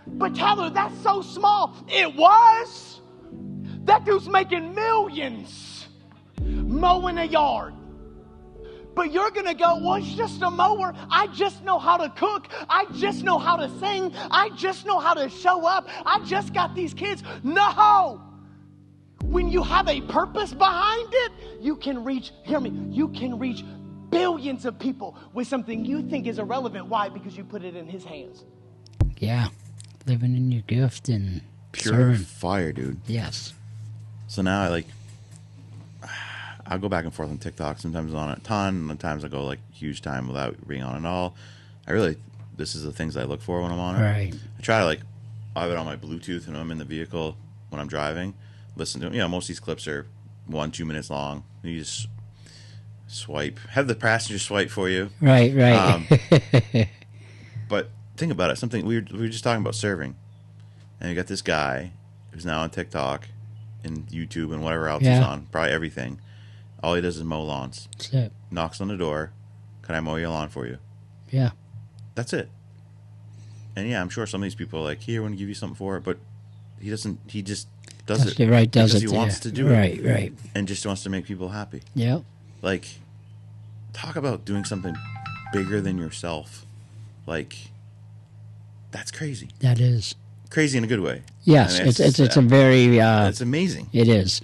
But Tyler, that's so small. It was. That dude's making millions mowing a yard. But you're going to go, "Well, it's just a mower. I just know how to cook. I just know how to sing. I just know how to show up. I just got these kids." No. When you have a purpose behind it, you can reach, hear me, you can reach billions of people with something you think is irrelevant. Why? Because you put it in his hands. Yeah. Living in your gift and pure serving. Fire, dude. Yes. So now I'll go back and forth on TikTok. Sometimes on a ton, and sometimes I go like huge time without being on at all. This is the things I look for when I'm on it. Right. I try to I have it on my Bluetooth when I'm in the vehicle when I'm driving. Listen to them. You know, most of these clips are 1-2 minutes long. You just swipe. Have the passenger swipe for you. Right. But think about it. Something we were just talking about serving, and you got this guy who's now on TikTok and YouTube and whatever else he's on, probably everything. All he does is mow lawns. That's it. Knocks on the door. "Can I mow your lawn for you?" Yeah. That's it. And yeah, I'm sure some of these people are like, "Here, I want to give you something for it," but he doesn't. He just does it. Right, does because it. He wants to do it. it. Right. And just wants to make people happy. Yep. Like, talk about doing something bigger than yourself. Like, that's crazy. That is Crazy in a good way. yes. I mean, It's a very. it's amazing. It is.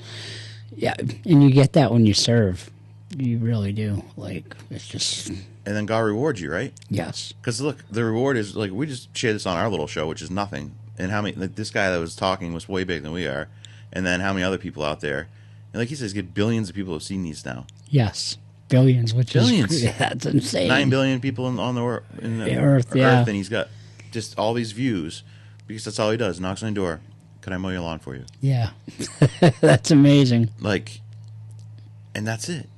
Yeah, and you get that when you serve. You really do. Like, it's just. And then God rewards you, right? Yes. Because look, the reward is like we just shared this on our little show, which is nothing. And how many? Like, this guy that was talking was way bigger than we are. And then how many other people out there? And like he says, get billions of people have seen these now. Yes. Billions, which Billions. is that's insane. 9 billion people on the Earth, yeah. and he's got just all these views because that's all he does. Knocks on the door. Can I mow your lawn for you? Yeah. That's amazing. Like, and that's it.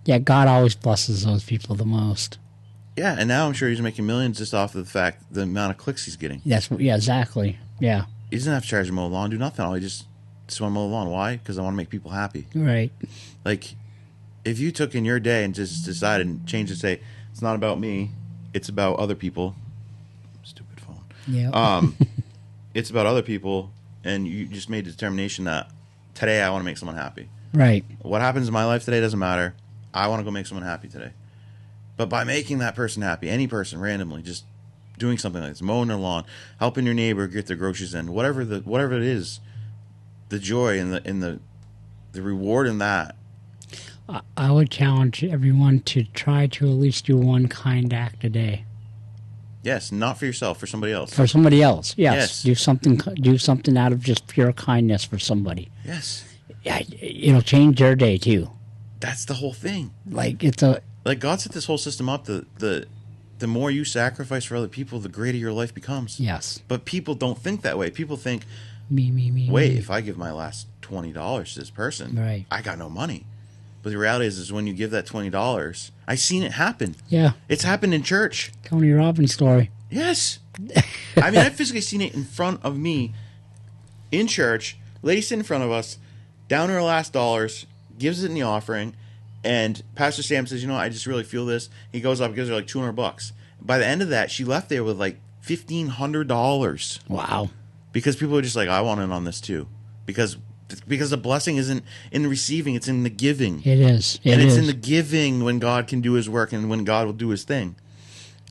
Yeah, God always blesses those people the most. Yeah, and now I'm sure he's making millions just off of the amount of clicks he's getting. Yeah, exactly. Yeah. He doesn't have to charge to mow the lawn, do nothing. All he just want to mow the lawn. Why? Because I want to make people happy. Right. Like, if you took in your day and just decided and changed to say, it's not about me, it's about other people. Stupid phone. Yeah. It's about other people, and you just made the determination that today I want to make someone happy. Right. What happens in my life today doesn't matter. I want to go make someone happy today. But by making that person happy, any person randomly, just doing something like this, mowing their lawn, helping your neighbor get their groceries in, whatever it is, the joy and the reward in that. I would challenge everyone to try to at least do one kind act a day. Yes, not for yourself, for somebody else. For somebody else, yes. Yes. Do something out of just pure kindness for somebody. Yes. Yeah, it'll change their day too. That's the whole thing. Like Like, God set this whole system up. The more you sacrifice for other people, the greater your life becomes. yes. But people don't think that way. People think, Me. wait, me. if I give my last $20 to this person, Right. I got no money. But the reality is when you give that $20, I've seen it happen. Yeah. It's happened in church. Tony Robbins story. Yes. I mean, I've physically seen it in front of me in church. Lady sitting in front of us, down her last dollars, gives it in the offering, and Pastor Sam says, I just really feel this. He goes up, gives her like $200. By the end of that, she left there with like $1,500 Wow. because people are just like, I want in on this too. Because the blessing isn't in the receiving, it's in the giving. It is. And it's is. in the giving when God can do his work and when God will do his thing.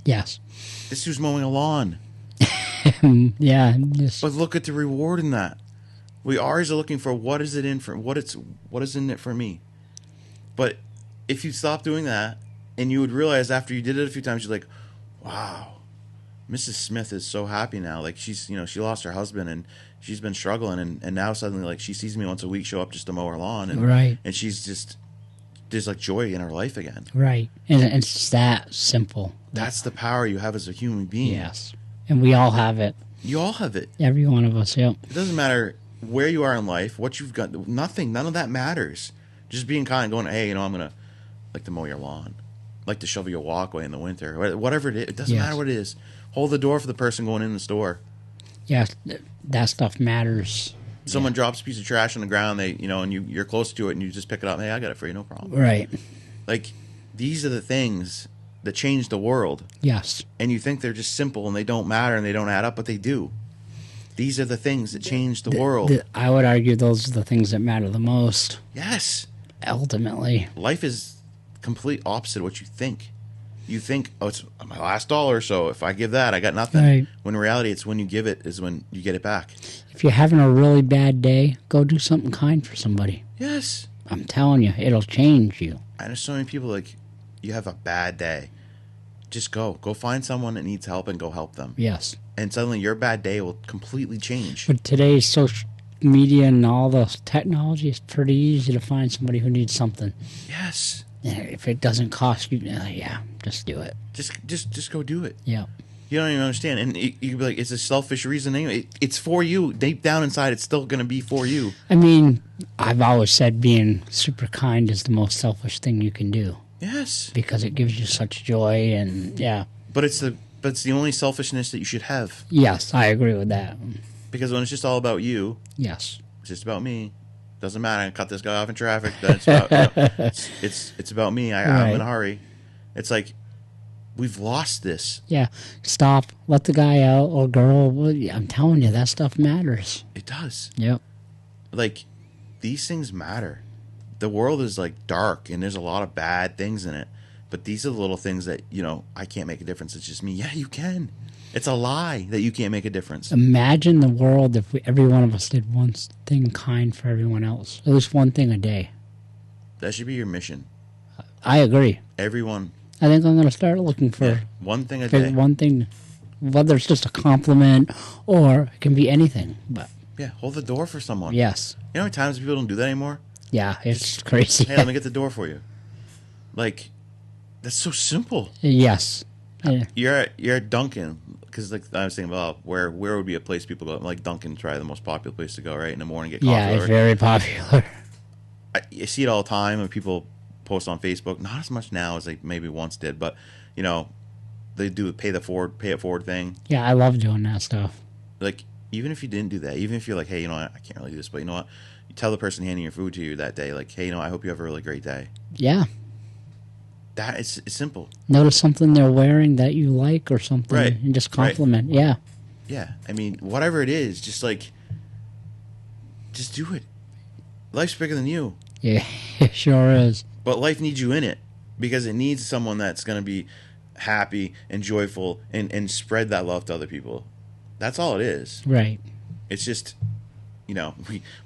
Yes. This dude's mowing a lawn. Yeah. Just, But look at the reward in that. We always are looking for what is in it for me. But if you stop doing that and you would realize after you did it a few times, you're like, wow, Mrs. Smith is so happy now. Like she's, she lost her husband and she's been struggling and now suddenly like she sees me once a week show up just to mow her lawn and right. and she's just there's like joy in her life again. Right. And it's that simple. That's the power you have as a human being. Yes. And we all have it. You all have it. Every one of us, yep. It doesn't matter where you are in life, what you've got, nothing, none of that matters. Just being kind, going, hey, I'm going to like to mow your lawn, like to shovel your walkway in the winter, whatever it is. It doesn't matter what it is. Hold the door for the person going in the store. Yeah, that stuff matters. Someone drops a piece of trash on the ground, and you're close to it, and you just pick it up. Hey, I got it for you, no problem. Right. Like, these are the things that change the world. Yes. And you think they're just simple and they don't matter and they don't add up, but they do. These are the things that change the world. I would argue those are the things that matter the most. Yes. Ultimately. Life is complete opposite of what you think. You think, oh, it's my last dollar, so if I give that, I got nothing. Right. When in reality, it's when you give it is when you get it back. If you're having a really bad day, go do something kind for somebody. Yes. I'm telling you, it'll change you. I know so many people, like, you have a bad day. Just go. Go find someone that needs help and go help them. Yes. And suddenly your bad day will completely change. But today's social media and all the technology, it's pretty easy to find somebody who needs something. Yes. If it doesn't cost you, just do it. Just go do it. Yeah. You don't even understand. And you could be like, it's a selfish reason anyway. It's for you. Deep down inside, it's still going to be for you. I mean, I've always said being super kind is the most selfish thing you can do. Yes. Because it gives you such joy and, yeah. But it's the only selfishness that you should have. Yes, I agree with that. Because when it's just all about you, Yes. it's just about me. Doesn't matter. I cut this guy off in traffic. That's about, it's about me. I'm Right. in a hurry. It's like we've lost this. Yeah. Stop. Let the guy out or girl. I'm telling you, that stuff matters. It does. Yep. like, these things matter. The world is like dark, and there's a lot of bad things in it. But these are the little things that, you know, I can't make a difference. It's just me. Yeah, you can. It's a lie that you can't make a difference. Imagine the world if every one of us did one thing kind for everyone else. At least one thing a day. That should be your mission. I agree. Everyone. I think I'm going to start looking for one thing a day. One thing, whether it's just a compliment or it can be anything. But yeah, hold the door for someone. Yes. You know how many times people don't do that anymore? Yeah, it's crazy. Hey, let me get the door for you. Like, that's so simple. Yes. You're at Dunkin', because like I was thinking about where would be a place people go. Like Dunkin's probably the most popular place to go, right? In the morning, get coffee. Yeah, it's very popular. I see it all the time when people post on Facebook. Not as much now as they maybe once did, but you know, they do pay it forward thing. Yeah, I love doing that stuff. Like, even if you didn't do that, even if you're like, hey, you know what, I can't really do this, but you know what, you tell the person handing your food to you that day, like, hey, you know, I hope you have a really great day. Yeah. That is, it's simple. Notice something they're wearing that you like or something, right, and just compliment. Right. Yeah. Yeah. I mean, whatever it is, just do it. Life's bigger than you. Yeah, it sure is. But life needs you in it, because it needs someone that's going to be happy and joyful and spread that love to other people. That's all it is. Right. It's just, you know,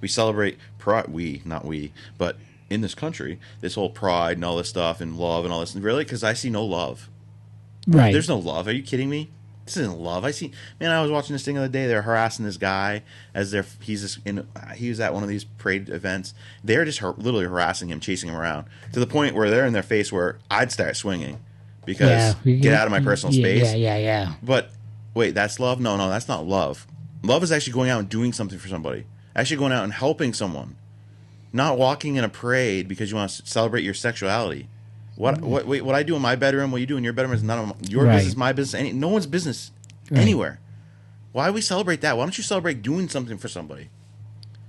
we celebrate pride. Not we, but in this country, this whole pride and all this stuff and love and all this. Really? Because I see no love. Right. There's no love. Are you kidding me? This isn't love. I was watching this thing the other day. They're harassing this guy as he was at one of these parade events. They're just literally harassing him, chasing him around to the point where they're in their face where I'd start swinging because get out of my personal space. Yeah. But wait, that's love? No, that's not love. Love is actually going out and doing something for somebody. Actually going out and helping someone. Not walking in a parade because you want to celebrate your sexuality. What I do in my bedroom, what you do in your bedroom is none of your business, my business, no one's business anywhere. Why do we celebrate that? Why don't you celebrate doing something for somebody?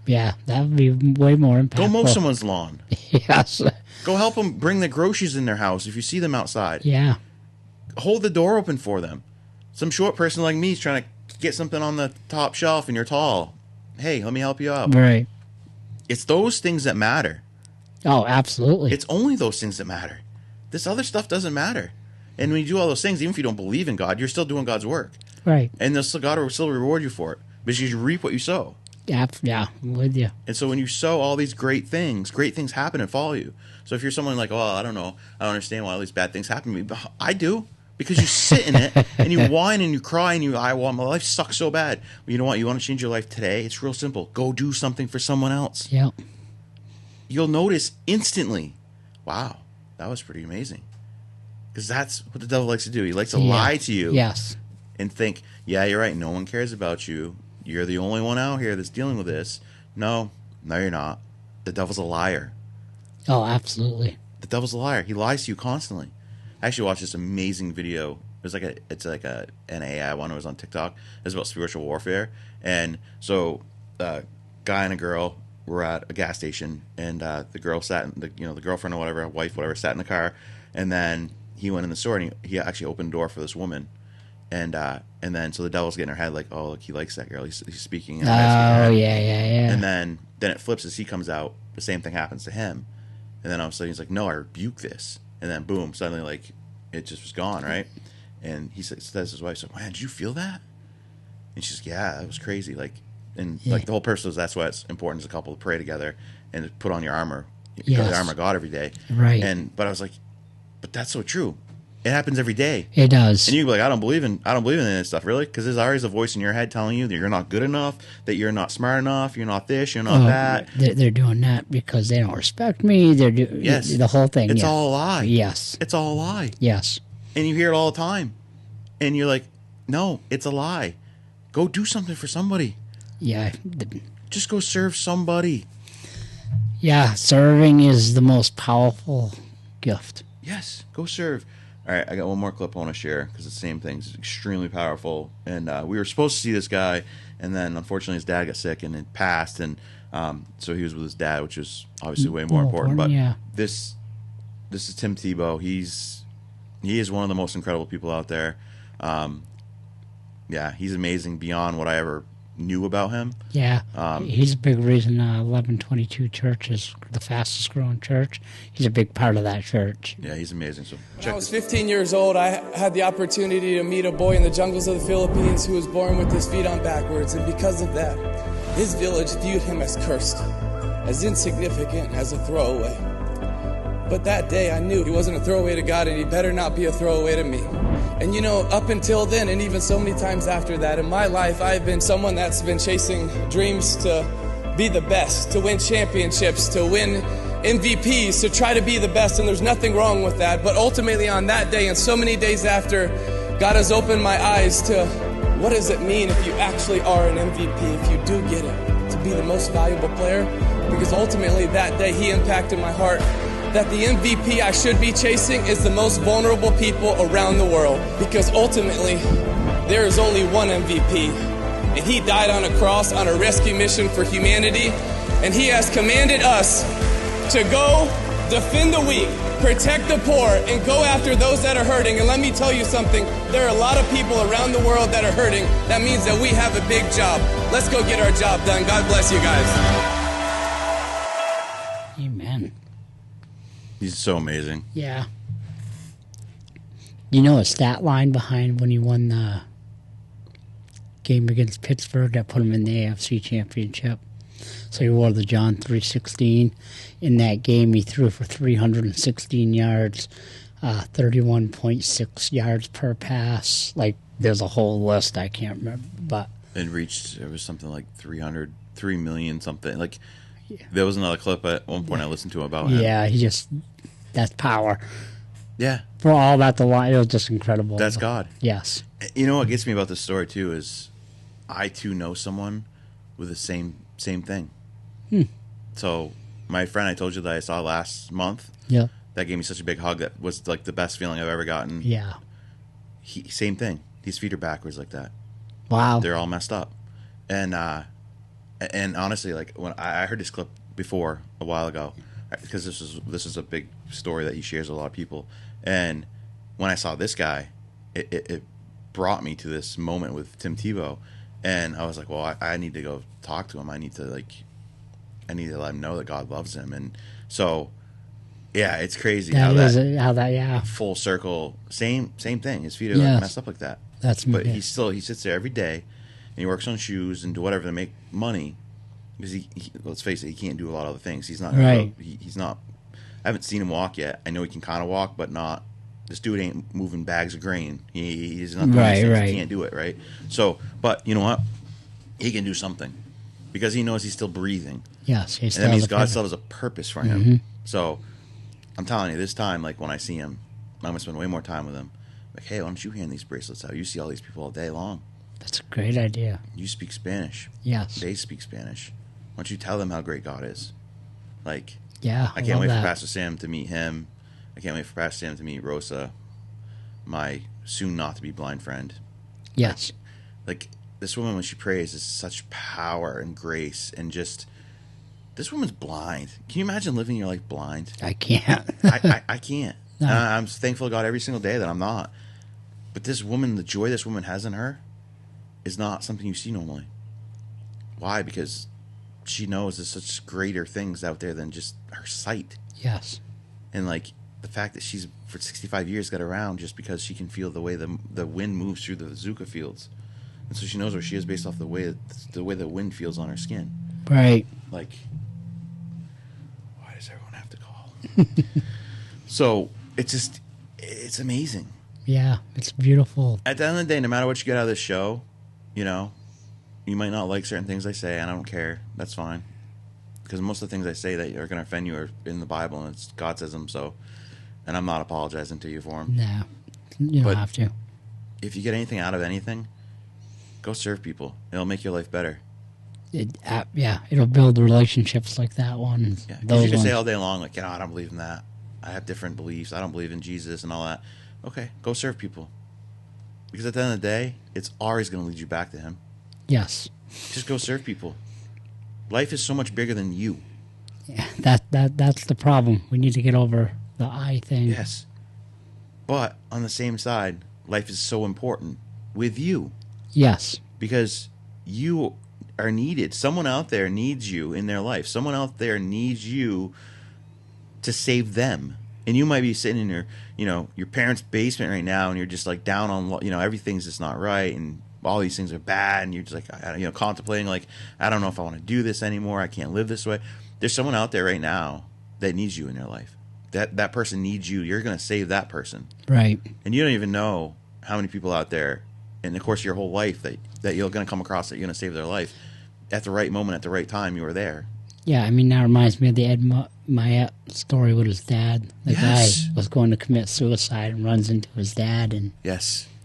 Yeah, that would be way more impactful. Go mow someone's lawn. Yes. Go help them bring the groceries in their house if you see them outside. Yeah. Hold the door open for them. Some short person like me is trying to get something on the top shelf and you're tall. Hey, let me help you out. Right. It's those things that matter. Oh, absolutely. It's only those things that matter. This other stuff doesn't matter. And when you do all those things, even if you don't believe in God, you're still doing God's work. Right. And God will still reward you for it because you reap what you sow. Yeah, I'm with you. And so when you sow all these great things happen and follow you. So if you're someone like, oh, I don't know, I don't understand why all these bad things happen to me. But I do. Because you sit in it and you whine and you cry and my life sucks so bad. Well, you know what? You want to change your life today? It's real simple. Go do something for someone else. Yep. You'll notice instantly, wow, that was pretty amazing. Because that's what the devil likes to do. He likes to lie to you. Yes. And think, yeah, you're right. No one cares about you. You're the only one out here that's dealing with this. No, you're not. The devil's a liar. Oh, absolutely. The devil's a liar. He lies to you constantly. I actually watched this amazing video. It's like an AI one. It was on TikTok. It was about spiritual warfare. And so, a guy and a girl were at a gas station, and the girl sat, the girlfriend or whatever, wife, whatever, sat in the car, and then he went in the store and he actually opened the door for this woman, and then so the devil's getting in her head like, oh, look, he likes that girl. He's speaking. In yeah. And then it flips as he comes out. The same thing happens to him, and then all of a sudden he's like, no, I rebuke this. And then boom, suddenly like it just was gone, right? And he says to his wife, "Man, did you feel that?" And she's like, "Yeah, that was crazy." Like, and like the whole person was, that's why it's important as a couple to pray together and to put on your armor, the armor of God every day, right? But I was like, but that's so true. It happens every day. It does. And you can be like, I don't believe in this stuff, really, because there's always a voice in your head telling you that you're not good enough, that you're not smart enough, you're not this, you're not that. They're doing that because they don't respect me. They're doing the whole thing. It's all a lie. Yes, it's all a lie. Yes, and you hear it all the time, and you're like, no, it's a lie. Go do something for somebody. Yeah, just go serve somebody. Yeah, serving is the most powerful gift. Yes, go serve. All right, I got one more clip I want to share because it's the same thing. It's extremely powerful. And we were supposed to see this guy, and then unfortunately his dad got sick and it passed. And so he was with his dad, which is obviously way more important. But this is Tim Tebow. He is one of the most incredible people out there. Yeah, he's amazing beyond what I ever knew about him. Yeah, he's a big reason 1122 Church is the fastest growing church. He's a big part of that church. Yeah, he's amazing. So when I was 15 years old, I had the opportunity to meet a boy in the jungles of the Philippines who was born with his feet on backwards, and because of that, his village viewed him as cursed, as insignificant, as a throwaway. But that day I knew he wasn't a throwaway to God, and he better not be a throwaway to me. And you know, up until then, and even so many times after that, in my life, I've been someone that's been chasing dreams to be the best, to win championships, to win MVPs, to try to be the best, and there's nothing wrong with that. But ultimately on that day, and so many days after, God has opened my eyes to what does it mean if you actually are an MVP, if you do get it, to be the most valuable player? Because ultimately that day he impacted my heart that the MVP I should be chasing is the most vulnerable people around the world. Because ultimately, there is only one MVP. And he died on a cross on a rescue mission for humanity. And he has commanded us to go defend the weak, protect the poor, and go after those that are hurting. And let me tell you something, there are a lot of people around the world that are hurting. That means that we have a big job. Let's go get our job done. God bless you guys. Amen. He's so amazing. Yeah. You know a stat line behind when he won the game against Pittsburgh that put him in the AFC Championship? So he wore the John 3:16. In that game, he threw for 316 yards, 31.6 yards per pass. Like, there's a whole list I can't remember, but it reached, it was something like 3 million something. Like, there was another clip at one point I listened to about him. Yeah, that's power. Yeah. For all that, the line, it was just incredible. That's God. Yes. You know what gets me about this story, too, is I, too, know someone with the same thing. So, my friend I told you that I saw last month, yeah, that gave me such a big hug. That was, like, the best feeling I've ever gotten. Yeah. Same thing. His feet are backwards like that. Wow. They're all messed up. And honestly, like, when I heard this clip before a while ago, because this is a big story that he shares with a lot of people, and when I saw this guy, it brought me to this moment with Tim Tebow, and I was like, well, I need to go talk to him. I need to let him know that God loves him. And so, yeah, it's crazy how that full circle, same thing. His feet are like messed up like that. But he sits there every day and he works on shoes and do whatever to make money. Because he let's face it, he can't do a lot of other things. He's not right. He's not. I haven't seen him walk yet. I know he can kind of walk, but not. This dude ain't moving bags of grain. He's not doing these things. He can't do it, right? So, but you know what? He can do something because he knows he's still breathing. Yes, and that means God still has a purpose for him. Mm-hmm. So, I'm telling you, this time, like when I see him, I'm gonna spend way more time with him. Like, hey, why don't you hand these bracelets out? You see all these people all day long. That's a great idea. You speak Spanish. Yes. They speak Spanish. Why don't you tell them how great God is? Like, yeah, I can't wait for Pastor Sam to meet him. I can't wait for Pastor Sam to meet Rosa, my soon not to be blind friend. Yes. Like this woman, when she prays, is such power and grace, and just this woman's blind. Can you imagine living your life blind? I can't. I can't. No. I'm thankful to God every single day that I'm not. But this woman, the joy this woman has in her, is not something you see normally. Why? Because she knows there's such greater things out there than just her sight. Yes. And like the fact that she's for 65 years got around just because she can feel the way the wind moves through the Zucca fields, and so she knows where she is based off the way the wind feels on her skin. Right. Like, why does everyone have to call? So it's amazing. Yeah, it's beautiful. At the end of the day, no matter what you get out of this show, you know, you might not like certain things I say, and I don't care. That's fine. Because most of the things I say that are going to offend you are in the Bible, and it's God says them, so, and I'm not apologizing to you for them. No, you don't have to. If you get anything out of anything, go serve people. It'll make your life better. It'll build relationships like that one. Yeah, because you can say all day long, like, I don't believe in that. I have different beliefs. I don't believe in Jesus and all that. Okay, go serve people. Because at the end of the day, it's always going to lead you back to Him. Yes. Just go serve people. Life is so much bigger than you. Yeah, that's the problem. We need to get over the I thing. Yes. But on the same side, life is so important with you. Yes. Because you are needed. Someone out there needs you in their life. Someone out there needs you to save them. And you might be sitting in your parents' basement right now, and you're just like down on, everything's just not right, and all these things are bad, and you're just like, contemplating, like, I don't know if I want to do this anymore. I can't live this way. There's someone out there right now that needs you in their life. That person needs you. You're going to save that person. Right. And you don't even know how many people out there in the course of your whole life that you're going to come across that you're going to save their life. At the right moment, at the right time, you were there. Yeah, I mean, that reminds me of the Ed Myatt story with his dad. The guy was going to commit suicide and runs into his dad and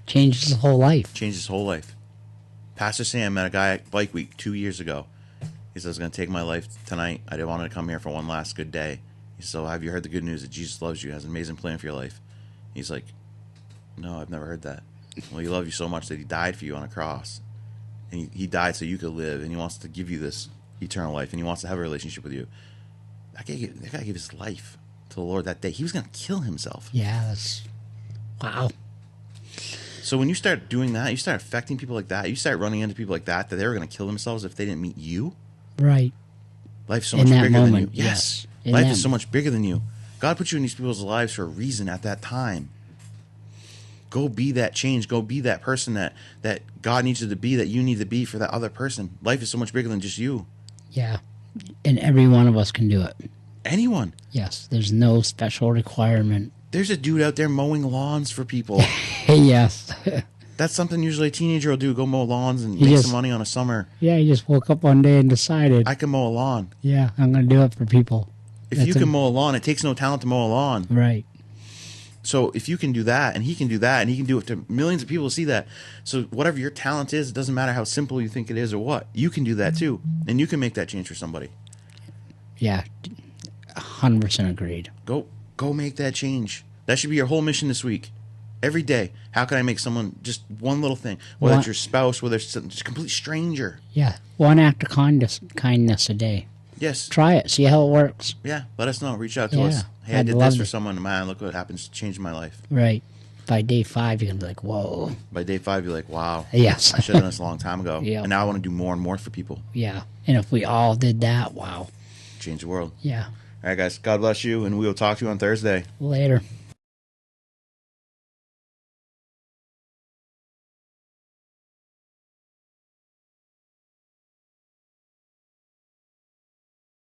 changes his whole life. Changes his whole life. Pastor Sam met a guy at Bike Week 2 years ago. He said, I was going to take my life tonight. I didn't want to come here for one last good day. He said, have you heard the good news that Jesus loves you, has an amazing plan for your life? He's like, no, I've never heard that. Well, he loved you so much that he died for you on a cross. And he died so you could live, and he wants to give you this eternal life, and he wants to have a relationship with you. That guy gave his life to the Lord that day. He was going to kill himself. Yeah, that's... Wow. So when you start doing that, you start affecting people like that, you start running into people like that they were going to kill themselves if they didn't meet you. Right. Life's so much bigger than you. Yes. Life is so much bigger than you. God put you in these people's lives for a reason at that time. Go be that change. Go be that person that God needs you to be, that you need to be for that other person. Life is so much bigger than just you. Yeah. And every one of us can do it. Anyone. Yes. There's no special requirement. There's a dude out there mowing lawns for people. Yes. That's something usually a teenager will do, go mow lawns and make some money on a summer. Yeah, he just woke up one day and decided, I can mow a lawn. Yeah, I'm going to do it for people. If you can mow a lawn, it takes no talent to mow a lawn. Right. So if you can do that, and he can do that, and he can do it to millions of people to see that. So whatever your talent is, it doesn't matter how simple you think it is or what. You can do that too. And you can make that change for somebody. Yeah, 100% agreed. Go make that change. That should be your whole mission this week. Every day, how can I make someone, just one little thing, whether it's your spouse, whether it's just a complete stranger. Yeah, one act of kindness a day. Yes. Try it. See how it works. Yeah, let us know. Reach out to us. Hey, I did this for someone. Man, look what happens. Changed my life. Right. By day 5, you're going to be like, whoa. By day 5, you're like, wow. Yes. I should have done this a long time ago. Yeah. And now I want to do more and more for people. Yeah. And if we all did that, wow. Change the world. Yeah. All right, guys. God bless you, and we will talk to you on Thursday. Later.